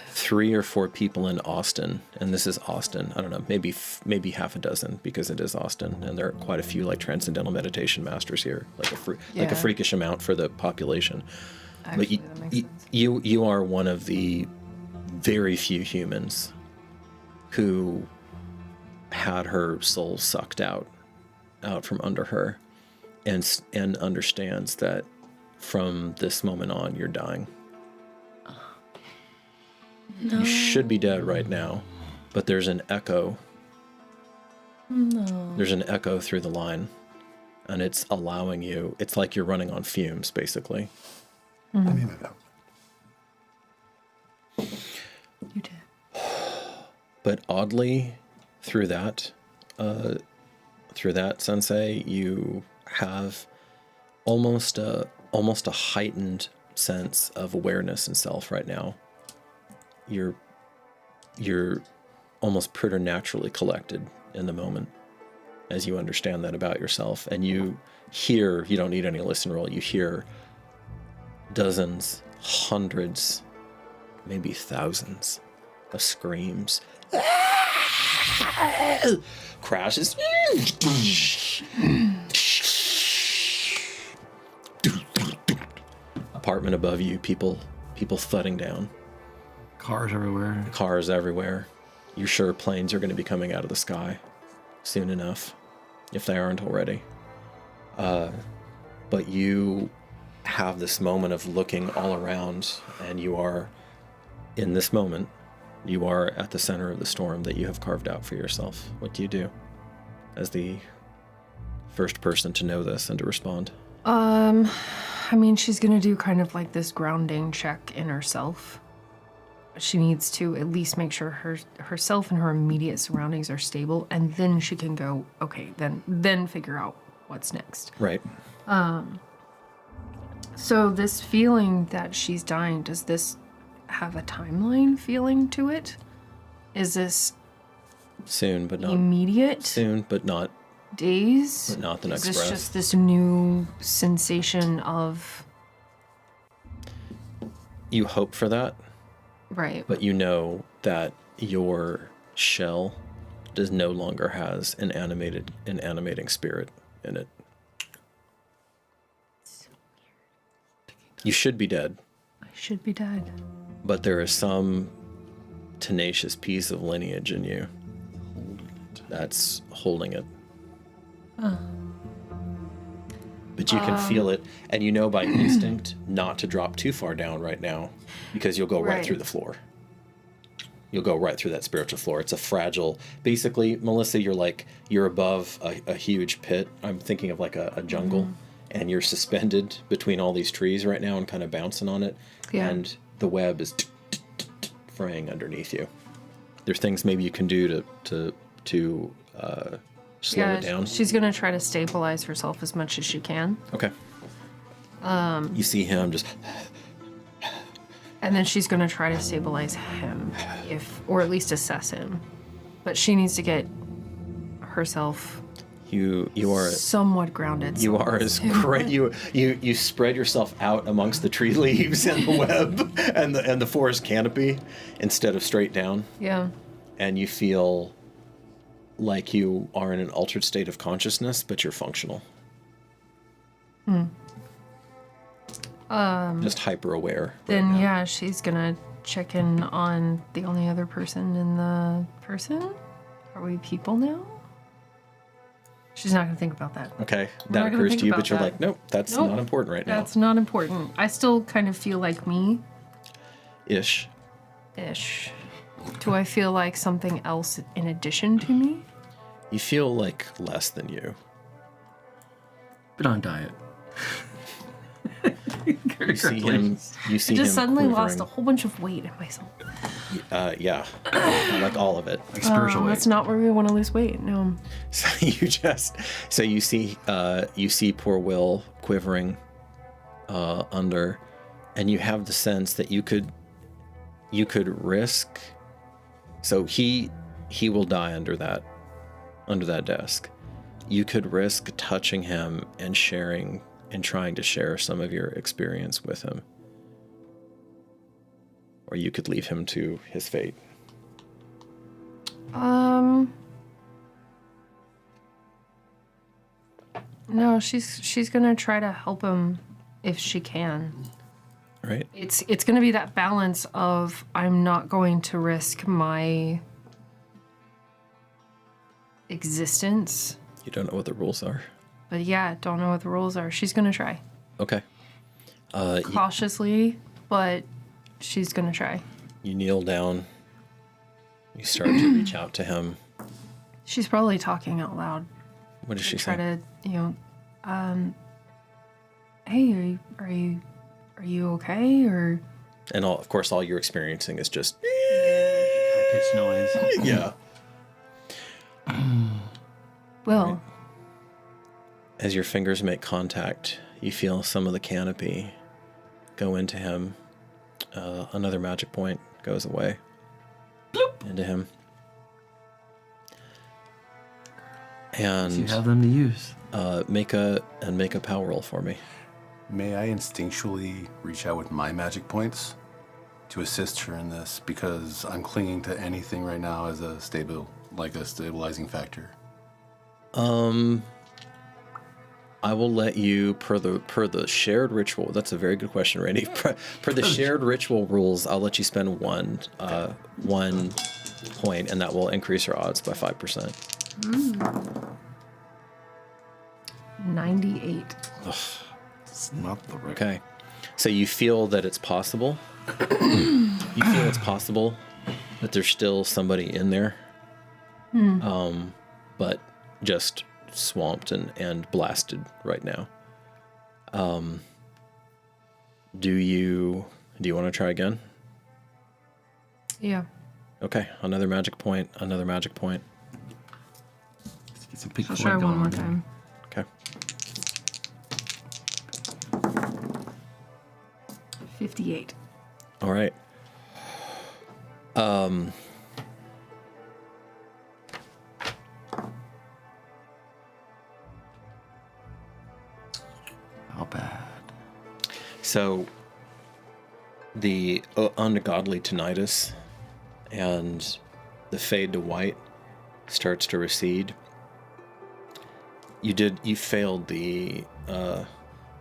3 or 4 people in Austin, and this is Austin. I don't know, maybe half a dozen, because it is Austin, and there are quite a few like transcendental meditation masters here, like a freakish amount for the population. Actually, But that makes sense. you are one of the very few humans who had her soul sucked out from under her, and understands that from this moment on you're dying. No. You should be dead right now, but there's an echo. No. There's an echo through the line, and it's allowing you. It's like you're running on fumes, basically. I mean, I know. You did. But oddly, through that, Sensei, you have almost a heightened sense of awareness and self right now. You're almost preternaturally collected in the moment as you understand that about yourself, and you don't need any listen roll. You hear dozens, hundreds, maybe thousands of screams. Crashes. Apartment above you, people thudding down. Cars everywhere. Cars everywhere. You're sure planes are going to be coming out of the sky soon enough, if they aren't already. But you have this moment of looking all around, and you are, in this moment, you are at the center of the storm that you have carved out for yourself. What do you do as the first person to know this and to respond? I mean, she's gonna do kind of like this grounding check in herself. she needs to at least make sure herself and her immediate surroundings are stable, and then she can go, okay, then figure out what's next. Right. So this feeling that she's dying, does this have a timeline feeling to it? Is this Soon, but not immediate? soon, but not Days? But not the next Is this breath. just this new sensation of... You hope for that, Right. but you know that your shell does no longer has an animating spirit in it. You should be dead, I should be dead. but there is some tenacious piece of lineage in you that's holding it. But you can feel it, and you know by instinct not to drop too far down right now, because you'll go right through the floor. You'll go right through that spiritual floor. It's a fragile... Basically, Melissa, you're above a huge pit. I'm thinking of like a jungle, and you're suspended between all these trees right now and kind of bouncing on it. Yeah. And the web is fraying underneath you. There's things maybe you can do to slow it down. She's going to try to stabilize herself as much as she can. Okay. You see him just... And then she's going to try to stabilize him, or at least assess him. But she needs to get herself You are... somewhat grounded. You are as great. You spread yourself out amongst the tree leaves and the web and the forest canopy instead of straight down, Yeah. and you feel like you are in an altered state of consciousness, but you're functional. Just hyper aware. Then yeah, she's gonna check in on the only other person in the person. Are we people now? She's not gonna think about that. Okay, We're that not gonna occurs think to you, about but you're that. like, nope, that's Nope. not important right now. That's not important. I still kind of feel like me. Ish. Do I feel like something else in addition to me? You feel like less than you. Been on diet. You see him. You see I just him suddenly lost a quivering. whole bunch of weight in myself. Yeah, like all of it. Like spiritual weight. That's not where we want to lose weight. No. So you see poor Will quivering under, and you have the sense that you could risk. So he will die under that desk. You could risk touching him and sharing and trying to share some of your experience with him, or you could leave him to his fate. No, she's gonna try to help him if she can. Right? It's gonna be that balance of I'm not going to risk my existence, You don't know what the rules are. but yeah, don't know what the rules are. She's gonna try Okay. cautiously, but she's gonna try. You kneel down. You start to reach out to him. She's probably talking out loud. What does she Try say? to, hey, are you okay? Or And of course, all you're experiencing is just Pitch noise. yeah. Will, As your fingers make contact, you feel some of the canopy go into him. Another magic point goes away into him. You And have them to use. make a power roll for me. May I instinctually reach out with my magic points to assist her in this, because I'm clinging to anything right now as a stabilizing factor. I will let you per the shared ritual. That's a very good question, Randy. Per the shared ritual rules, I'll let you spend one point, and that will increase your odds by 5%. 98. It's not the right. Okay, so you feel that it's possible. You feel it's possible that there's still somebody in there, but just swamped and blasted right now. Do you want to try again? Yeah. Okay, another magic point. Another magic point. Let's get some pink I'll floyd try one going more on. time. Okay. 58. All right. How bad? So the ungodly tinnitus and the fade to white starts to recede. You failed the I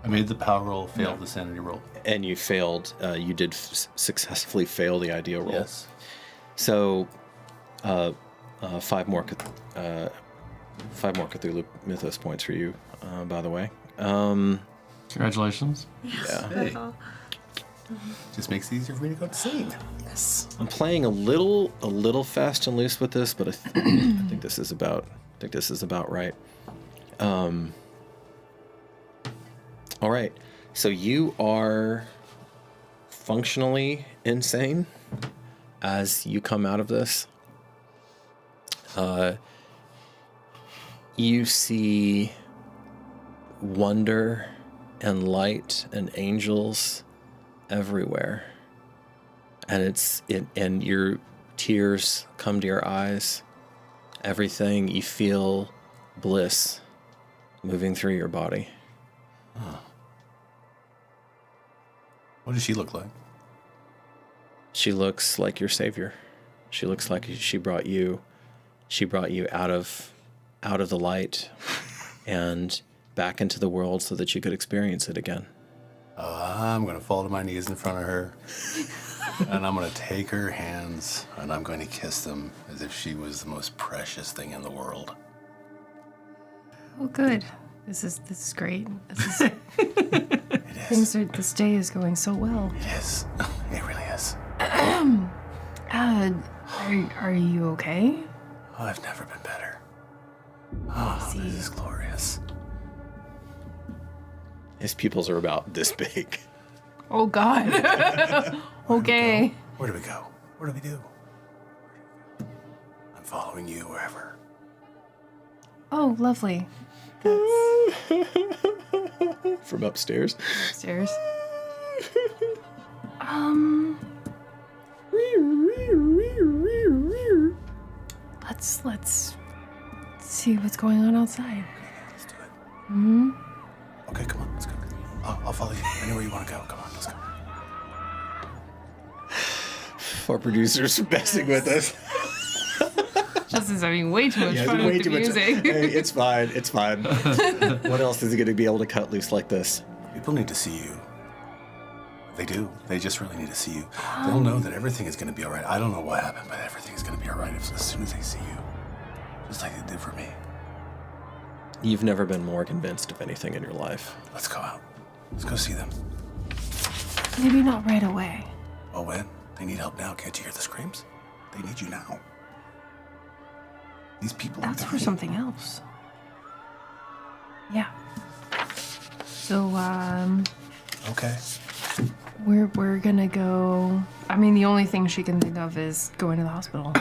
made the power roll, failed the sanity roll. and you failed. You did successfully fail the idea roll. Yes. So, 5 more Cthulhu Mythos points for you. By the way. Congratulations. Yeah. Just makes it easier for me to go to sleep. Yes. I'm playing a little fast and loose with this, but I think this is about right. All right. So you are functionally insane as you come out of this. You see wonder and light and angels everywhere. And and your tears come to your eyes. Everything, you feel bliss moving through your body. What does she look like? She looks like your savior. She looks like she brought you out of the light and back into the world so that you could experience it again. I'm going to fall to my knees in front of her. And I'm going to take her hands and I'm going to kiss them as if she was the most precious thing in the world. Oh, good. This is great. This is It is. this day is going so well. It is. It really is. Are you okay? Oh, I've never been better. Oh, this is glorious. His pupils are about this big. Oh God. Okay. Where do we go? What do we do? I'm following you wherever. Oh, lovely. From upstairs. Upstairs. Let's see what's going on outside. Let's do it. Okay, come on, let's go. I'll follow you. Anywhere you want to go. Come on, let's go. Our producers are messing with us. Justin's having way too much fun with the music. Hey, it's fine. It's fine. What else is he going to be able to cut loose like this? People need to see you. They do. They just really need to see you. They'll know that everything is going to be all right. I don't know what happened, but everything is going to be all right as soon as they see you. Just like they did for me. You've never been more convinced of anything in your life. Let's go out. Let's go see them. Maybe not right away. Oh, when? They need help now. Can't you hear the screams? They need you now. These people That's are for something else. Yeah. So, Okay. we're gonna go. I mean, the only thing she can think of is going to the hospital.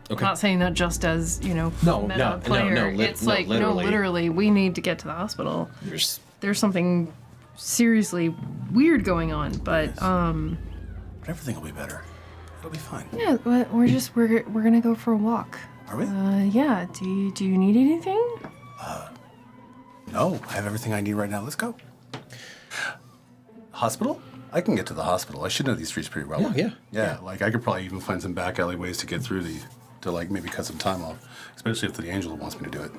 Okay. Not saying that just as, No, meta no, player. no, It's like, literally, we need to get to the hospital. There's something seriously weird going on, but But everything will be better. It'll be fine. yeah, but we're gonna go for a walk. Are we? Yeah. Do you need anything? No, I have everything I need right now. Let's go. Hospital? I can get to the hospital. I should know these streets pretty well. Yeah. Like I could probably even find some back alleyways to get through to like maybe cut some time off, especially if the angel wants me to do it.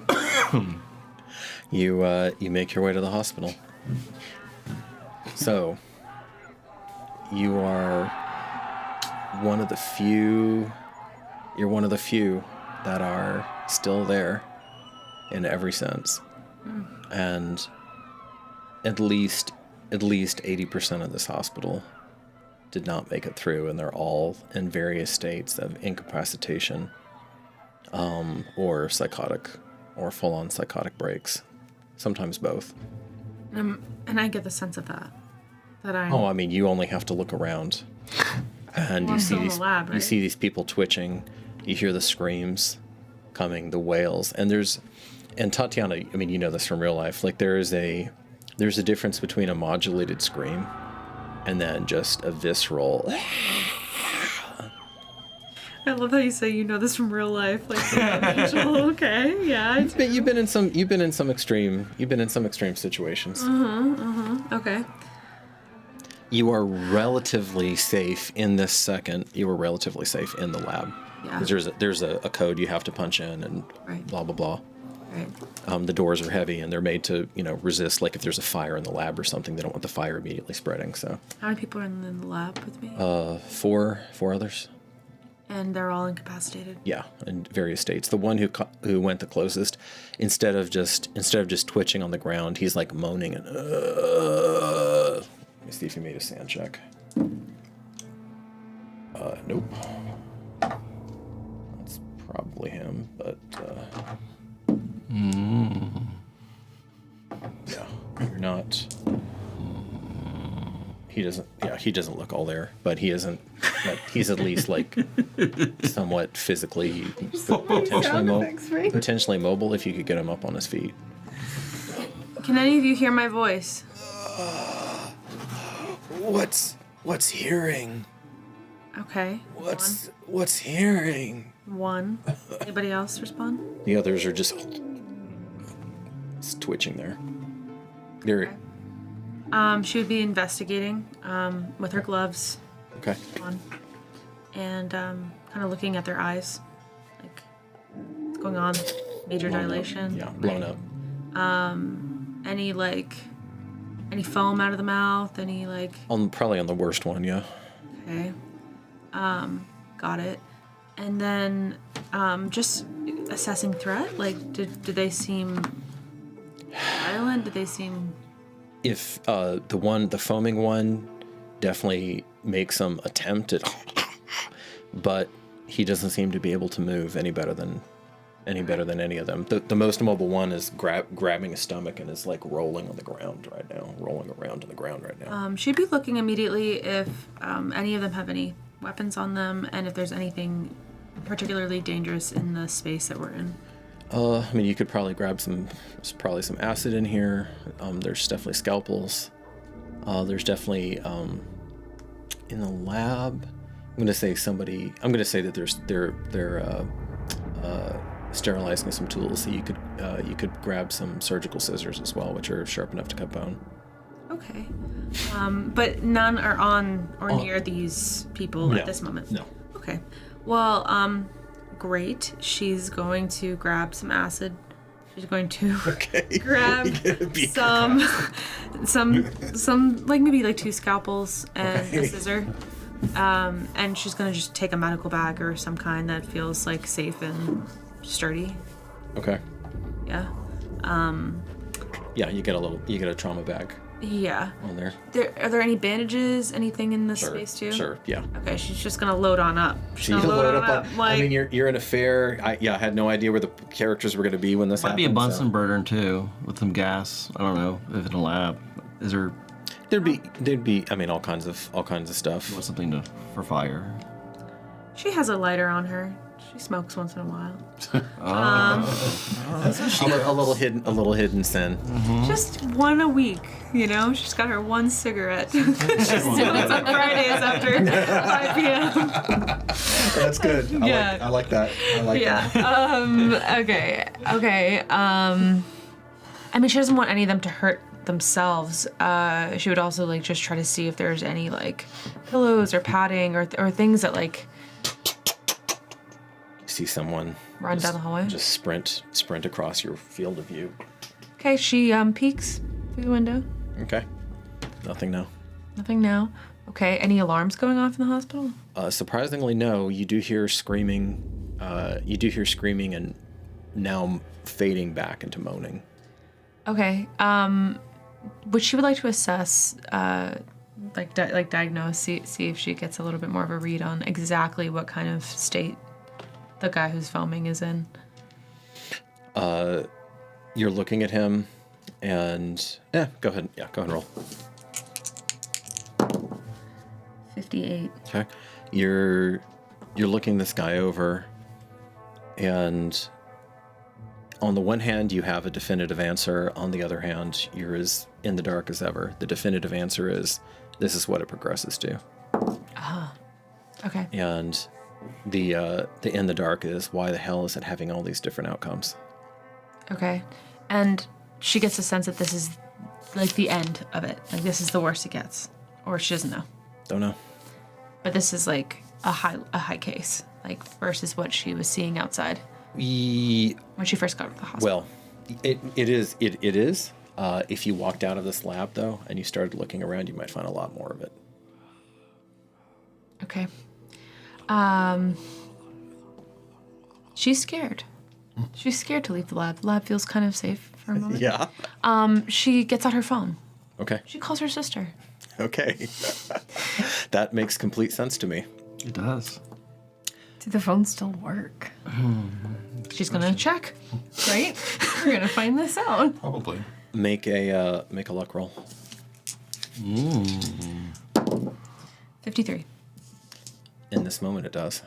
You make your way to the hospital. So, you are one of the few. You're one of the few that are still there, in every sense, and at least 80% of this hospital did not make it through, and they're all in various states of incapacitation, or psychotic, or full-on psychotic breaks, sometimes both. And I get the sense of that. That I'm. Oh, I mean, you only have to look around And Well, you see I'm still in the these lab, you right? see these people twitching. You hear the screams coming, the wails, and Tatiana, I mean, you know this from real life. Like there's a difference between a modulated scream and then just a visceral. I love how you say you know this from real life. Like, Angel, okay, yeah. But you've been in some extreme situations. Okay. You are relatively safe in this second. You are relatively safe in the lab. Yeah. 'Cause there's a code you have to punch in and Right. blah blah blah. Right. The doors are heavy and they're made to resist. Like if there's a fire in the lab or something, they don't want the fire immediately spreading. So How many people are in the lab with me? four others. And they're all incapacitated. Yeah, in various states. The one who went the closest, instead of just twitching on the ground, he's like moaning and. Let me see if he made a sand check. Nope. That's probably him, but. Yeah, you're not. He doesn't. Yeah, he doesn't look all there, but he isn't. But he's at least like somewhat physically potentially mobile if you could get him up on his feet. Can any of you hear my voice? What's hearing? Okay. What's hearing? One. Anybody else respond? The others are just twitching there. They're She would be investigating with her gloves okay. on and kind of looking at their eyes. Like, what's going on? Major Blown up. dilation? Yeah, blown up. Any foam out of the mouth? Any, like... Probably on the worst one, yeah. Okay. Got it. And then just assessing threat. Like, did they seem violent? Did they seem... If the foaming one definitely makes some attempt at, but he doesn't seem to be able to move any better than any of them. The most mobile one is grabbing his stomach and is like rolling on the ground right now, rolling around on the ground right now. she'd be looking immediately if any of them have any weapons on them, and if there's anything particularly dangerous in the space that we're in. I mean, you could probably grab there's probably some acid in here. There's definitely scalpels. There's definitely in the lab. I'm gonna say that they're sterilizing some tools. So you could grab some surgical scissors as well, which are sharp enough to cut bone. Okay. But none are on or near these people at this moment? No. Okay. Well, great. She's going to grab some acid. She's going to grab some like maybe like 2 scalpels and a scissor. And she's going to just take a medical bag or some kind that feels like safe and sturdy. Okay. Yeah. Yeah, you get a trauma bag Yeah. on there. Are there any bandages? Anything in this space too? Sure. Yeah. Okay, she's just gonna load on up. She's So you gonna load up on. like, I mean, you're in a fair. I had no idea where the characters were going to be when this Might happened. be a Bunsen so. burner too, with some gas. I don't know if in a lab. Is there There'd be. I mean, all kinds of stuff. something for fire? she has a lighter on her. She smokes once in a while. A little hidden sin. Just one a week, you know? She's got her one cigarette. She smokes on Fridays after 5 p.m. That's good. Yeah. I like that. I like that. Okay. I mean, she doesn't want any of them to hurt themselves. She would also like just try to see if there's any like pillows or padding or things that like See someone run down the hallway. just sprint across your field of view. Okay, she peeks through the window. Okay. Nothing now. Nothing now. Okay, any alarms going off in the hospital? Surprisingly, no. You do hear screaming. And now fading back into moaning. Okay. Would she would like to assess, diagnose, see if she gets a little bit more of a read on exactly what kind of state the guy who's foaming is in? You're looking at him, and go ahead. Yeah, go ahead and roll. 58. Okay. You're looking this guy over, and on the one hand, you have a definitive answer. On the other hand, you're as in the dark as ever. The definitive answer is, this is what it progresses to. Okay. And the in the dark is, why the hell is it having all these different outcomes? Okay. And she gets a sense that this is like the end of it. Like this is the worst it gets. Or she doesn't know. Don't know. But this is like a high case, like versus what she was seeing outside when she first got to the hospital. Well, it is. If you walked out of this lab, though, and you started looking around, you might find a lot more of it. Okay. She's scared. She's scared to leave the lab. The lab feels kind of safe for a moment. Yeah. She gets out her phone. Okay. She calls her sister. Okay. That makes complete sense to me. It does. Do the phones still work? She's gonna check. Right? We're gonna find this out. Probably. Make a luck roll. 53. In this moment, it does.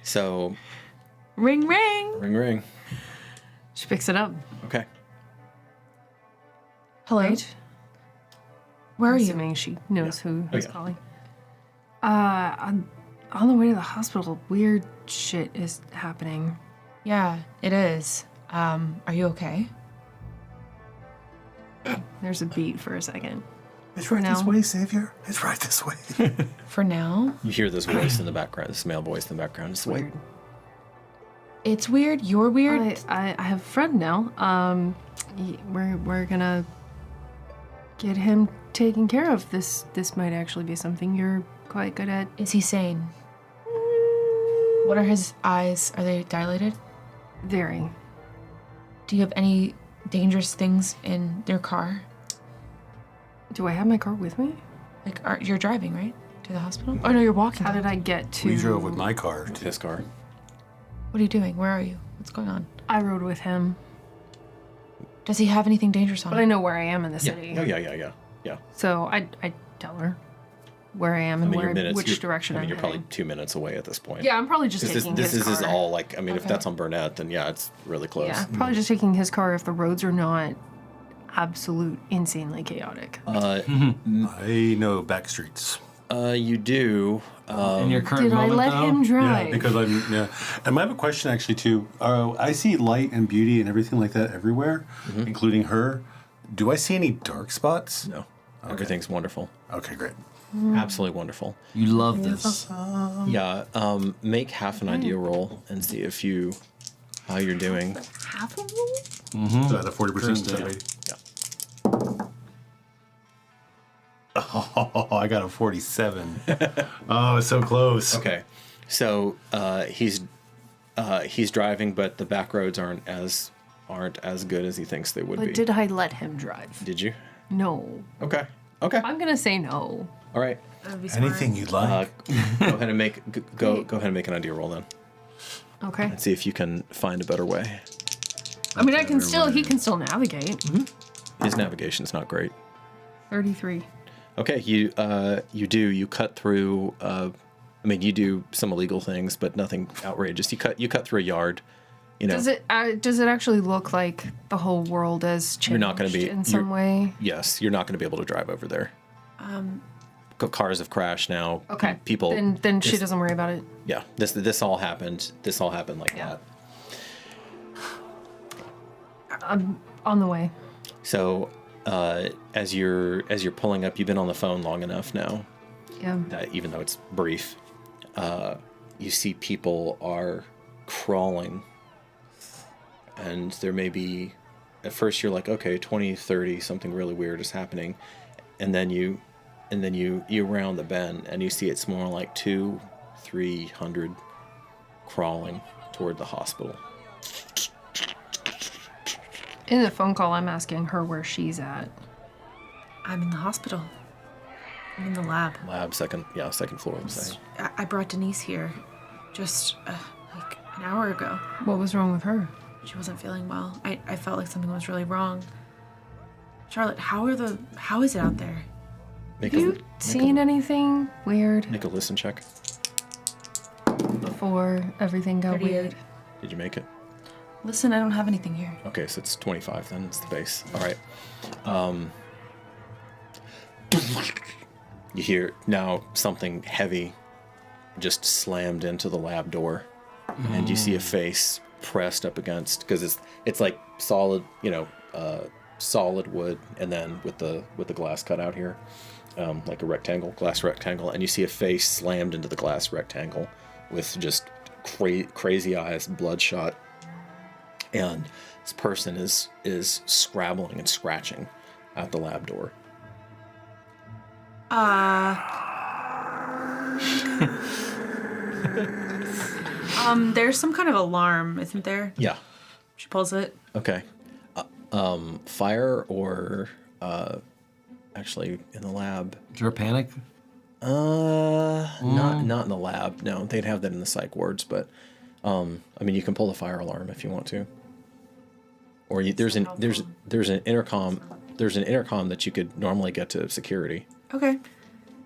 So, Ring, ring. ring, ring. She picks it up. Okay. Hello. Right? Where are you? Assuming she knows who's yeah. calling. On the way to the hospital, weird shit is happening. Yeah, it is. Are you okay? There's a beat for a second. It's right this way, Savior. It's right this way. For now? You hear this voice in the background, this male voice in the background. It's wait. Weird. It's weird. You're weird. I have a friend now. We're gonna get him taken care of. This might actually be something you're quite good at. Is he sane? What are his eyes? Are they dilated? Very. Do you have any dangerous things in your car? Do I have my car with me? Like, you're driving, right? To the hospital? Oh, no, you're walking. How did I get to... We drove with my car. His car. What are you doing? Where are you? What's going on? I rode with him. Does he have anything dangerous on But him? I know where I am in the city. Oh, yeah. So I tell her where I am and which direction I'm you're probably heading. 2 minutes away at this point. Yeah, I'm probably just taking this his is car. all like, I mean, if Okay. that's on Burnett, then yeah, it's really close. Yeah, probably just taking his car if the roads are not absolute insanely chaotic. I know back streets. You do. In your current Did I moment, let though? him drive? Yeah, because and I have a question actually too. I see light and beauty and everything like that everywhere, including her. Do I see any dark spots? No. Everything's wonderful. Okay, great. Absolutely wonderful. You love this. Yeah. Make half an idea roll and see if how you're doing. Half a roll? So at a 40%. Yeah. Oh, I got a 47. Oh, it's so close. Okay. So he's driving, but the back roads aren't as good as he thinks they would But be. did I let him drive? Did you? No. Okay. I'm gonna say no. All right. That'd be smart. Anything you'd like. Go ahead and make go ahead and make an idea roll then, Okay. and see if you can find a better way. I mean, he can still navigate. His navigation's not great. 33. Okay, you cut through. I mean, you do some illegal things, but nothing outrageous. You cut through a yard. You know. Does it actually look like the whole world has changed You're not gonna be- in some way? Yes, you're not going to be able to drive over there. Cars have crashed now. Okay. People. Then she doesn't worry about it. Yeah. This all happened. This all happened like Yeah. that. I'm on the way. So, as you're pulling up, you've been on the phone long enough now Yeah. that even though it's brief, you see people are crawling, and there may be. At first, you're like, okay, 20, 30, something really weird is happening, and then you round the bend and you see it's more like 200-300 crawling toward the hospital. In the phone call, I'm asking her where she's at. I'm in the hospital. I'm in the lab. Lab, second floor, I'm saying. I brought Denise here just like an hour ago. What was wrong with her? She wasn't feeling well. I felt like something was really wrong. Charlotte, how is it out there? Make Have you seen anything weird Make a listen check. before everything got 38. weird? Did you make it? Listen, I don't have anything here. Okay, so it's 25 then. It's the base. All right. You hear now something heavy just slammed into the lab door, and you see a face pressed up against, because it's like solid, solid wood, and then with the glass cut out here, like a glass rectangle, and you see a face slammed into the glass rectangle with just crazy eyes, bloodshot, and this person is scrabbling and scratching at the lab door. There's some kind of alarm, isn't there? Yeah. She pulls it. Okay. Fire or actually in the lab? Is there a panic? Not in the lab. No, they'd have that in the psych wards, but you can pull the fire alarm if you want to. Or there's an intercom. There's an intercom that you could normally get to security. Okay.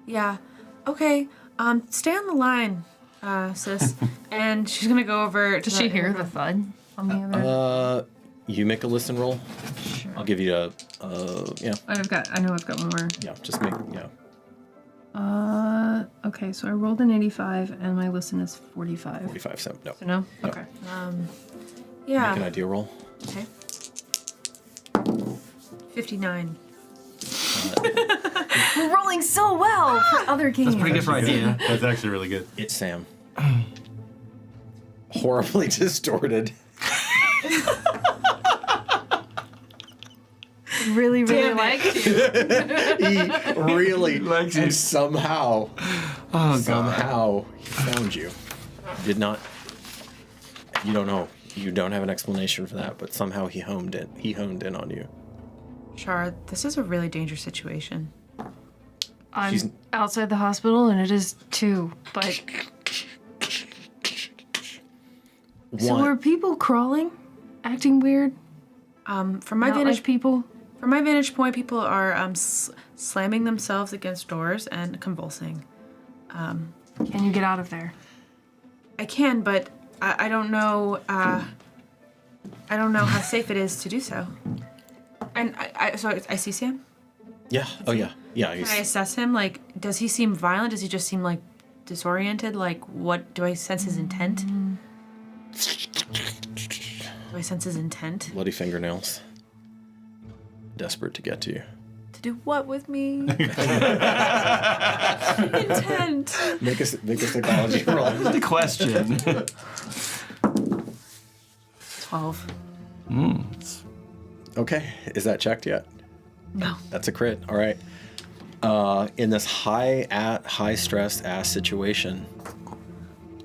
Yeah. Okay. Stay on the line, sis. And she's gonna go over. Does she hear the thud on the other? You make a listen roll. Sure. I'll give you a yeah. I know I've got more. Yeah, just make Okay, so I rolled an 85 and my listen is 45. 45. So no. So no? No. Okay. Yeah. Make an idea roll. Okay. 59. We're rolling so well for other games. That's pretty good for idea. That's actually really good. It's Sam. Horribly distorted. Really, really like He really Likes you. and somehow Oh, he found you. Did not. You don't know. You don't have an explanation for that, but somehow he honed in on you. Char, this is a really dangerous situation. I'm She's- outside the hospital and it is too, but so One- are people crawling, acting weird? From my Not vantage like people. From my vantage point, people are slamming themselves against doors and convulsing. Can you get out of there? I can, but I don't know. I don't know how safe it is to do so. And I see Sam. Yeah. Oh yeah. Yeah. Can I assess him? Like, does he seem violent? Does he just seem like disoriented? Like, what do I sense his intent? Do I sense his intent? Bloody fingernails. Desperate to get to you. To do what with me? Intent. Make a psychology roll. The question. 12. Okay. Is that checked yet? No. That's a crit. All right. In this high stress ass situation,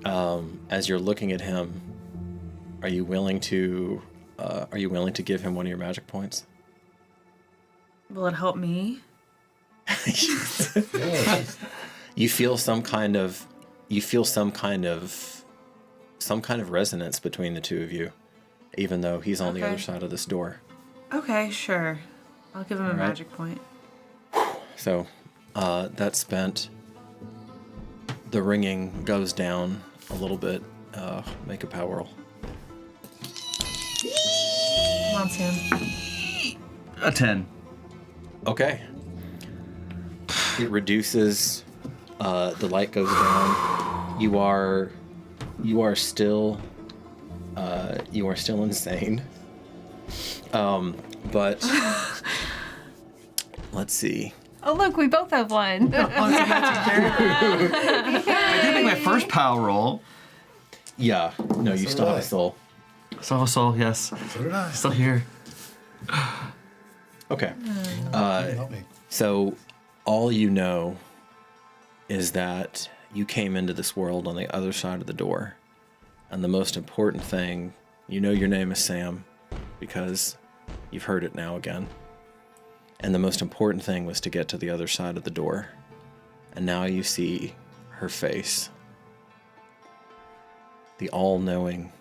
as you're looking at him, are you willing to give him one of your magic points? Will it help me? You feel some kind of resonance between the two of you, even though he's on the Okay. other side of this door. Okay, sure. I'll give him a right. magic point. So that's spent. The ringing goes down a little bit. Make a power roll. Come on, Sam. A 10. Okay. It reduces. The light goes down. You are still insane. But let's see. Oh look, we both have one. I did make my first power roll. Yeah. No, you still have a soul. Soul, yes. So did I. Still here. Okay. Help me. So all you know is that you came into this world on the other side of the door. And the most important thing, you know your name is Sam because you've heard it now again. And the most important thing was to get to the other side of the door. And now you see her face. The all-knowing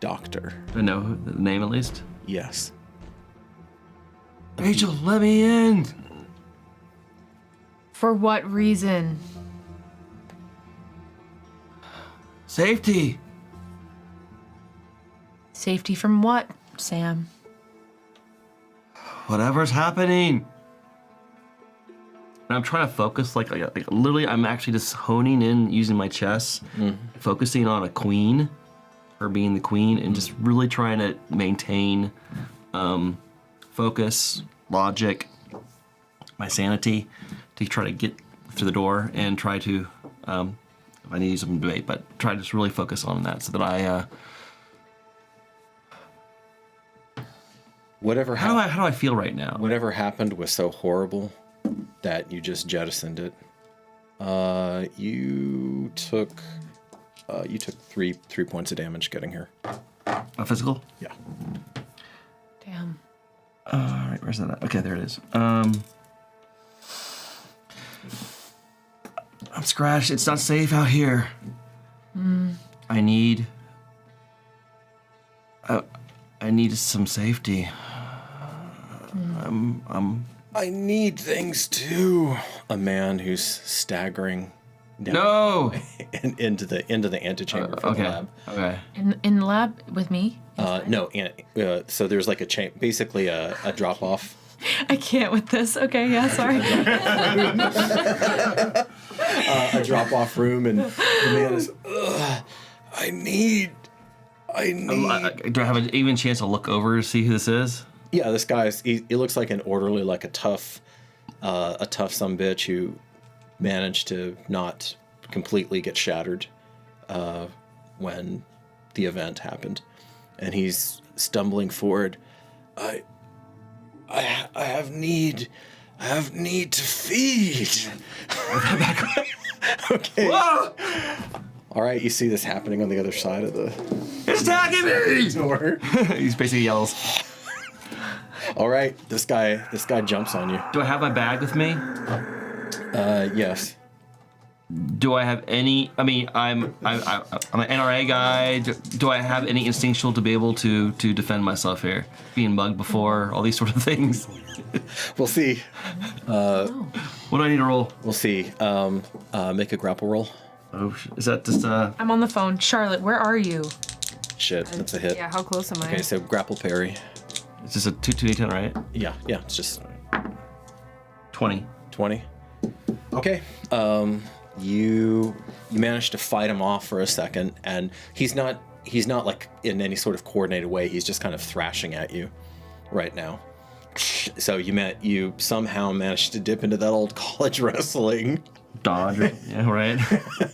doctor. Do I know the name at least? Yes. Rachel, let me in. For what reason? Safety. Safety from what, Sam? Whatever's happening. And I'm trying to focus, like literally, I'm actually just honing in using my chess, focusing on a queen, her being the queen, and just really trying to maintain focus, logic, my sanity to try to get through the door and try to, if I need to use some debate, but try to just really focus on that so that I. How do I feel right now? Whatever happened was so horrible that you just jettisoned it. You took 3 points of damage getting here. A physical? Yeah. Damn. All right, where's that at? Okay, there it is. I'm scratched. It's not safe out here. I need some safety. I need things too. A man who's staggering down No. into the antechamber for the lab. Okay. In the lab with me? No, so there's like basically a drop off. I can't with this. Okay, yeah, sorry. A drop off room, and the man is. I need. Do I have an even chance to look over to see who this is? Yeah, this guy. He looks like an orderly, like a tough sumbitch who managed to not completely get shattered when the event happened, and he's stumbling forward. I have need to feed. Okay. Whoa! All right, you see this happening on the other side of the It's attacking me! door. He's basically yells. All right, this guy jumps on you. Do I have my bag with me? Yes. Do I have any? I mean, I'm an NRA guy. Do I have any instinctual to be able to defend myself here? Being mugged before, all these sort of things. We'll see. What do I need to roll? We'll see. Make a grapple roll. Oh, is that just I'm on the phone. Charlotte, where are you? Shit, that's a hit. Yeah, how close am I? Okay, so grapple parry. It's just a 2d10, right? Yeah, it's just 20. 20. Okay. You manage to fight him off for a second, and he's not like in any sort of coordinated way. He's just kind of thrashing at you right now. So you somehow managed to dip into that old college wrestling. Dodge. Yeah, right.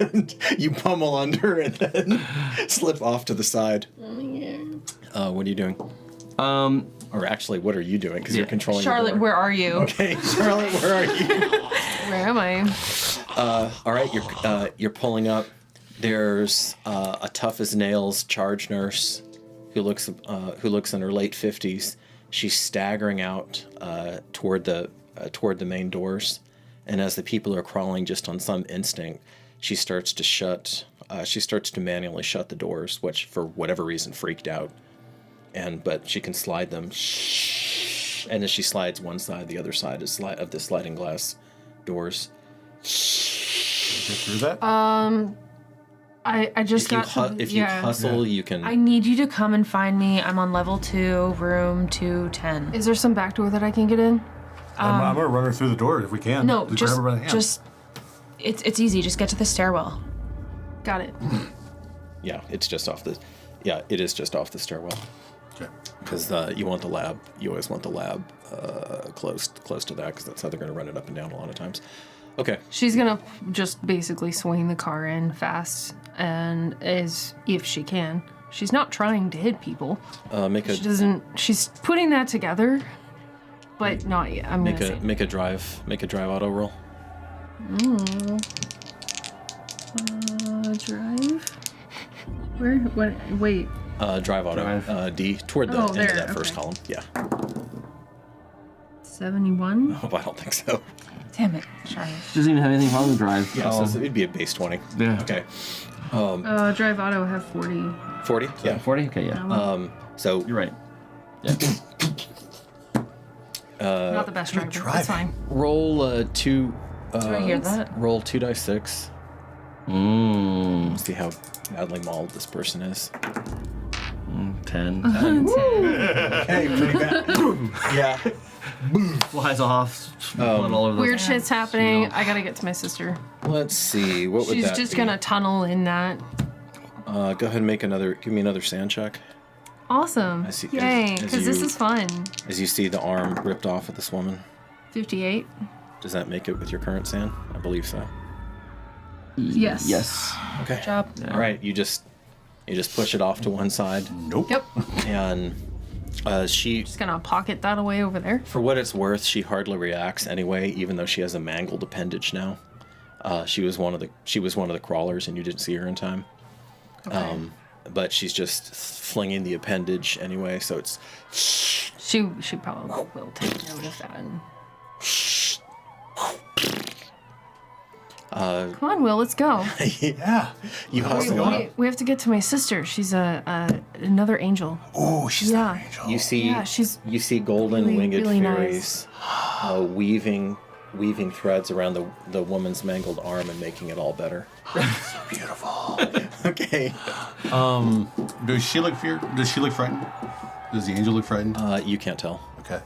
And you pummel under and then slip off to the side. What are you doing? Or actually, what are you doing? Because you're controlling. Charlotte, where are you? Okay, Charlotte, where are you? Where am I? All right, you're pulling up. There's a tough as nails charge nurse who looks in her late 50s. She's staggering out toward the main doors, and as the people are crawling just on some instinct, she starts to manually shut the doors, which for whatever reason freaked out. But she can slide them, and as she slides one side, the other side of the sliding glass doors. Get through that? I just If you hustle, you can. I need you to come and find me. I'm on level 2, room 210. Is there some back door that I can get in? I'm gonna run her through the door if we can. No, Grab her by the hand. It's easy. Just get to the stairwell. Got it. Yeah, it's just off the. Yeah, it is just off the stairwell. Okay. Because you want the lab. You always want the lab close to that, because that's how they're going to run it up and down a lot of times. Okay. She's gonna just basically swing the car in fast, and if she can. She's not trying to hit people. She doesn't. She's putting that together, but not yet. I'm gonna say. Make a drive auto roll. Drive. Where? What? Wait. Drive auto. Drive. D toward the end of there, that first okay. column. Yeah. 71. Oh, I don't think so. Damn it, Charlotte. She doesn't even have anything wrong with drive. Yeah, so it'd be a base 20. Yeah. Okay. Drive auto have 40. 40. Yeah. 40? Okay, yeah. So You're right. Not the best driver. That's fine. roll two Do I hear that? Roll 2 dice 6. Mmm. See how badly mauled this person is. 10. Hey, pretty bad. Yeah. Flies off. Blood all over the Weird shit's happening. I gotta get to my sister. Let's see. What would She's that just be? gonna tunnel in that. Go ahead and give me another sand check. Awesome. I see- Yay, as because this you- is fun. As you see the arm ripped off of this woman. 58. Does that make it with your current sand? I believe so. Yes. Yes. Okay. Job. All right. You just push it off to one side, Nope. Yep. and she, Just gonna pocket that away over there. for what it's worth, she hardly reacts anyway, even though she has a mangled appendage now. She was one of the crawlers, and you didn't see her in time. Okay. But she's just flinging the appendage anyway, so it's She probably will take note of that. Come on, Will, let's go. Yeah. you hustle. We have to get to my sister. She's another angel. Oh, she's Yeah. an angel. You see, Yeah, she's you see golden really, winged really fairies weaving threads around the woman's mangled arm and making it all better. So beautiful. Okay. Does she look frightened? Does the angel look frightened? You can't tell. Okay.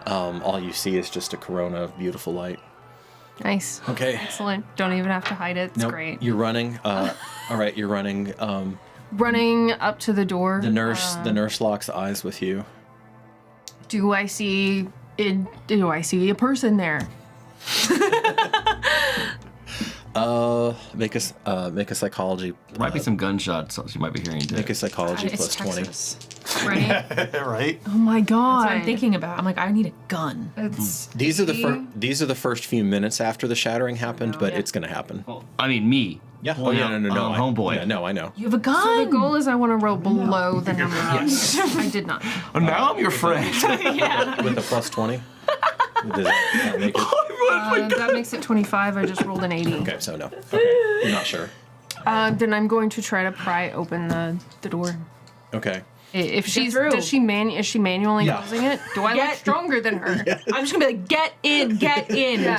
All you see is just a corona of beautiful light. nice. Okay. Excellent. Don't even have to hide it. It's Nope. great. You're running. All right, you're running. Running up to the door. The nurse locks eyes with you. Do I see a person there? Make a psychology. Might be some gunshots she might be hearing too. Make a psychology It's plus 20. Texas. Right? Right. Oh my god. That's what I'm thinking about. I'm like, I need a gun. These are the first few minutes after the shattering happened, but it's gonna happen. Well, I mean, me. Yeah. Oh Pulling yeah. out, No. homeboy. Yeah. No, I know. You have a gun. So the goal is I want to roll below the number. Yes. I did not. Oh, now I'm your friend. With a plus 20. Does that make it? That makes it 25. I just rolled an 80. Okay. So no. Okay. You're not sure. Then I'm going to try to pry open the door. Okay. If she's through. is she manually Yeah. closing it? Do I look Get- stronger than her? I'm just gonna be like, get in, get in. Yeah.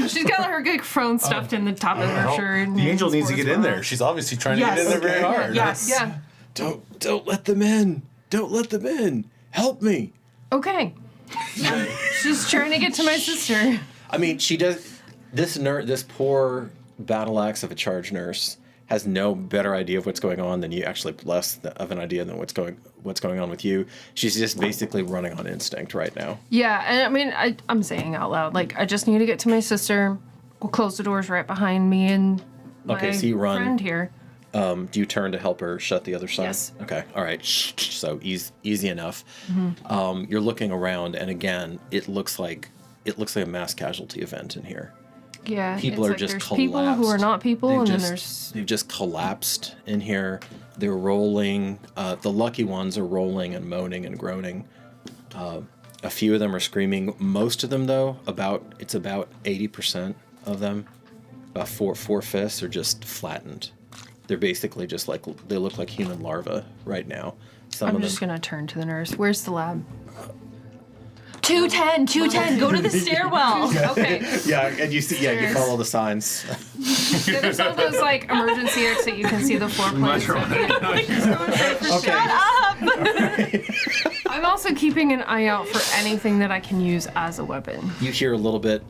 She's got her good phone stuffed in the top of her shirt. The angel needs to sports get in bra. there. She's obviously trying to Yes. get in there very Okay. hard. Yes. Yeah. Don't let them in. Don't let them in. Help me. Okay. She's trying to get to my sister. I mean, she does. This poor battle axe of a charge nurse has no better idea of what's going on than you. Actually, less of an idea than what's going on with you. She's just basically running on instinct right now. Yeah, and I mean, I'm saying out loud, like, I just need to get to my sister. We'll close the doors right behind me and my Okay, so you run. friend here. Do you turn to help her shut the other side? Yes. Okay. All right. So easy enough. Mm-hmm. You're looking around, and again, it looks like a mass casualty event in here. Yeah, People it's are like just there's collapsed. people who are not people, They've and just, then there's they've just collapsed in here. They're rolling. The lucky ones are rolling and moaning and groaning. A few of them are screaming. Most of them, though, about 80% of them, about four fifths, are just flattened. They're basically just like, they look like human larvae right now. Some I'm of just them. gonna turn to the nurse. Where's the lab? 210. Go to the stairwell. Okay. Yeah, and you see, you Stairs. follow the signs. Yeah, there's all those like emergency exits you can see the floor plans. I'm also keeping an eye out for anything that I can use as a weapon. You hear a little bit,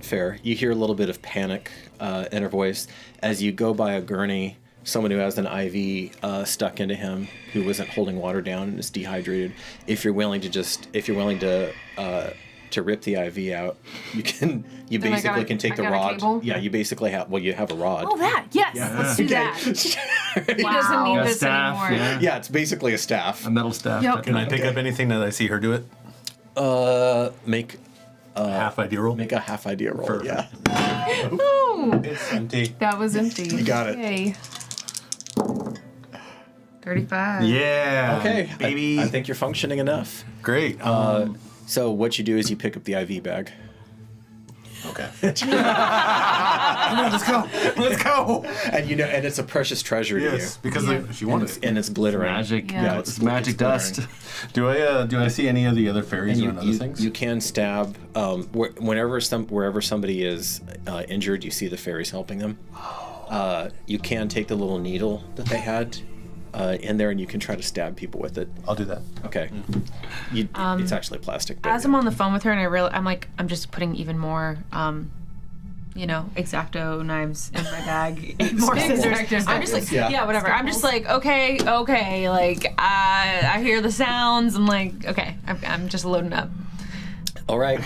you hear a little bit of panic in her voice as you go by a gurney, someone who has an IV stuck into him, who wasn't holding water down and is dehydrated. If you're willing to rip the IV out, you can. You Then basically can take I the got a rod. cable? Yeah, you basically have. Well, you have a rod. Oh, that. Yes. Let's do that. He doesn't need A this staff, anymore. yeah. Yeah, it's basically a staff. A metal staff. Yep. Can I pick up anything that I see her do it? Make Half idea roll. make a half idea roll. Perfect. Yeah. Ooh, It's empty. that was empty. You got it. Yay. 35. Yeah. Okay, baby. I think you're functioning enough. Great. So what you do is you pick up the IV bag. Okay. Come on, let's go. Let's go. And and it's a precious treasure to you. Because she wanted it. And it's glittering. Magic. Yeah. It's magic dust. Do I see any of the other fairies And or other things? you can stab wherever somebody is injured. You see the fairies helping them. You can take the little needle that they had in there, and you can try to stab people with it. I'll do that. Okay. It's actually plastic. But As I'm on the phone with her, and I'm just putting even more, X-Acto knives in my bag, more scissors. I'm just like, whatever. I'm just like, okay, like, I hear the sounds. I'm like, okay, I'm just loading up. all right.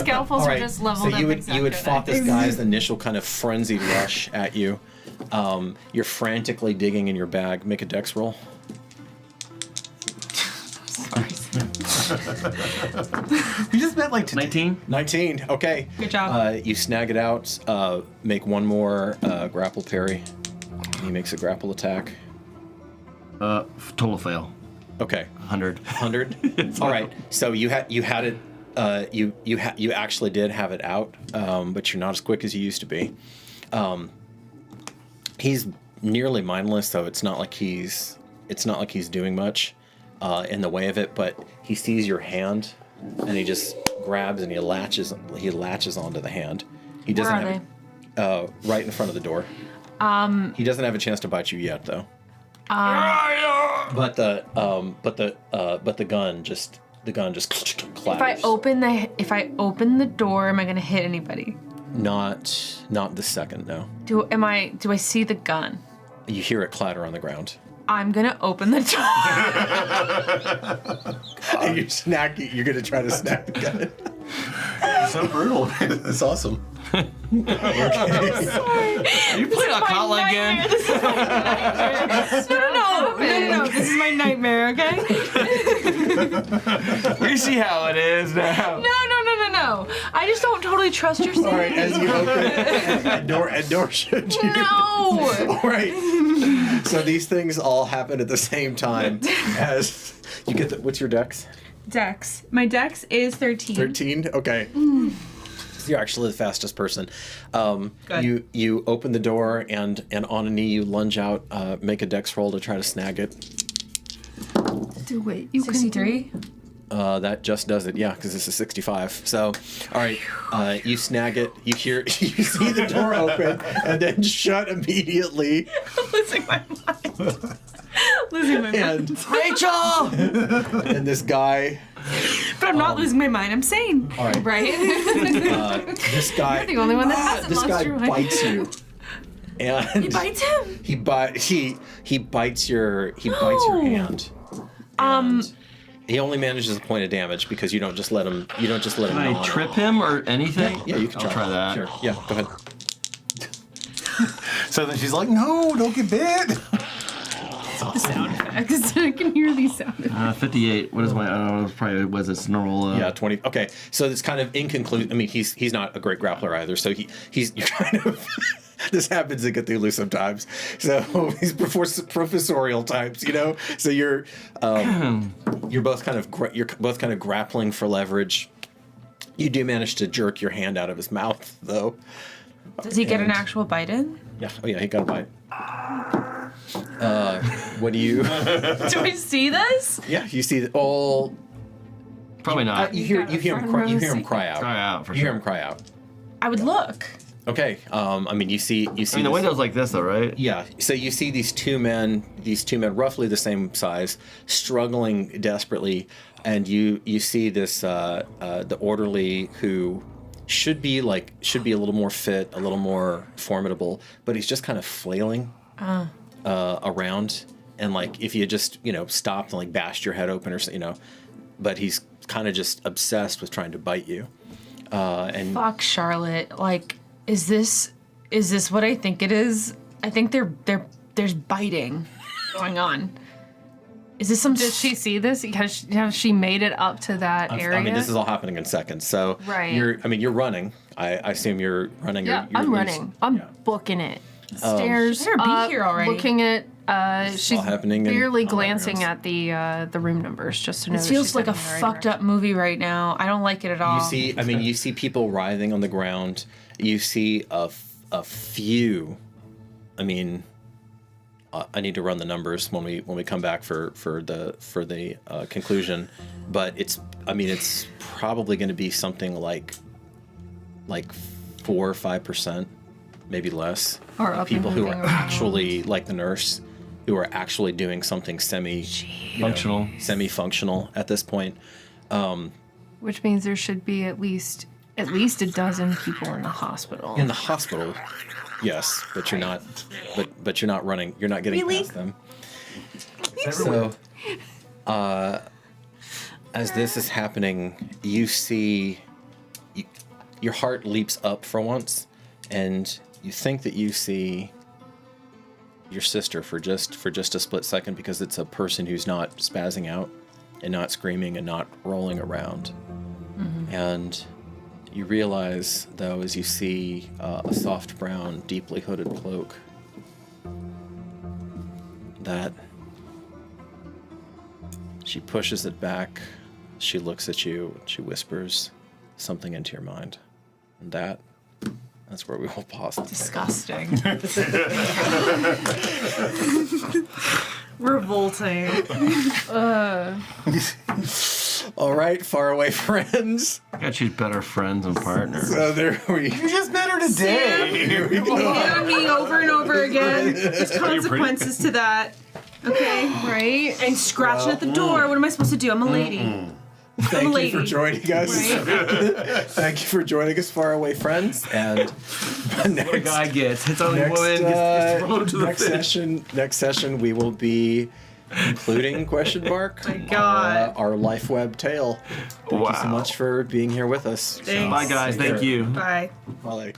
Scalpels are just leveled so up. you would fought this guy's initial kind of frenzied rush at you. You're frantically digging in your bag. Make a dex roll. We just met like 19. 19. Okay. Good job. You snag it out. Make one more grapple parry. He makes a grapple attack. Total fail. Okay. 100. 100. All right. So you had it. You actually did have it out, but you're not as quick as you used to be. He's nearly mindless, so it's not like he's doing much in the way of it. But he sees your hand, and he just grabs and he latches onto the hand. He doesn't Where are have it, right in front of the door. He doesn't have a chance to bite you yet, though. But the gun just clatters. If I open the door, am I gonna hit anybody? Not the second, no. Do I see the gun? You hear it clatter on the ground. I'm gonna open the door. And you're gonna try to snag the gun. so brutal. It's awesome. You played a call again. No. This is my nightmare. Okay. We see how it is now. No. I just don't totally trust your sanity. All right, as you open it, and door should you. No. All right. So these things all happen at the same time as you get the. What's your dex? Dex. My dex is 13. 13. Okay. So you're actually the fastest person. You open the door and on a knee you lunge out. Make a dex roll to try to snag it. Do it. 63. That just does it, yeah, because this is 65. So, all right, you snag it. You see the door open and then shut immediately. I'm losing my mind. And Rachel! and this guy. But I'm not losing my mind. I'm sane. All right, Right? this guy. You're the only one that hasn't This lost guy your mind. bites you. And He bites him. He bites your hand. And he only manages a point of damage because you don't just let him. You don't just let him. Can I trip him or anything? Yeah, you can I'll try that. Sure. Yeah, go ahead. So then she's like, no, don't get bit. The sound effects. I can hear these sound effects. 58. What is my? Probably was its normal. Yeah, 20. Okay, so it's kind of inconclusive. I mean, he's not a great grappler either. So you're kind of. This happens in Cthulhu sometimes. So he's professorial types, So you're both kind of grappling for leverage. You do manage to jerk your hand out of his mouth, though. Does he get an actual bite in? Yeah. Oh yeah, he got a bite. What do you? Do I see this? Yeah, you see all. Probably not. You hear him cry. You hear him cry out. Cry out for You sure. hear him cry out. I would look. Okay. I mean, you see. I mean, the this- window's like this, though, right? Yeah. So you see these two men roughly the same size, struggling desperately, and you see this the orderly who should be a little more fit, a little more formidable, but he's just kind of flailing around, and like if you just stopped and like bashed your head open or but he's kind of just obsessed with trying to bite you. And Fuck Charlotte. Like, is this what I think it is? I think there's biting going on. Is this some? Did she see this? Has she made it up to that area? I mean, this is all happening in seconds. So Right. you're running. I assume you're running. Yeah, you're I'm at least- running. I'm yeah. booking it. Stairs Better be up, here already. looking at She's all happening barely all glancing around. at the room numbers just to know. This feels like a fucked up movie right now. I don't like it at all. You see people writhing on the ground. You see a few. I mean, I need to run the numbers when we come back for the conclusion, but it's probably going to be something like 4 or 5%, maybe less, Or up people and who are moving around. actually like the nurse, who are actually doing something semi-functional at this point. Which means there should be at least a dozen people in the hospital. In the hospital, yes, but you're not. But you're not running. You're not getting past them. So, as this is happening, you see, your heart leaps up for once, and you think that you see your sister for just a split second, because it's a person who's not spazzing out and not screaming and not rolling around. And you realize, though, as you see a soft brown, deeply hooded cloak, that she pushes it back, she looks at you, she whispers something into your mind. And that's where we will pause. Disgusting. Revolting. All right, faraway friends. I gotta choose better friends and partners. So there we You just met her today. Hitting me over and over again. There's consequences to that. Okay? Right? And scratching at the door. What am I supposed to do? I'm a lady. Thank you lady. for joining us. Thank you for joining us, faraway friends. And What a guy gets. It's only next, woman gets thrown to the fish. next session, we will be concluding question mark My God. our Lifeweb tale. Thank you so much for being here with us. Thanks. Bye, guys. Take Thank care. you. Bye. Bye.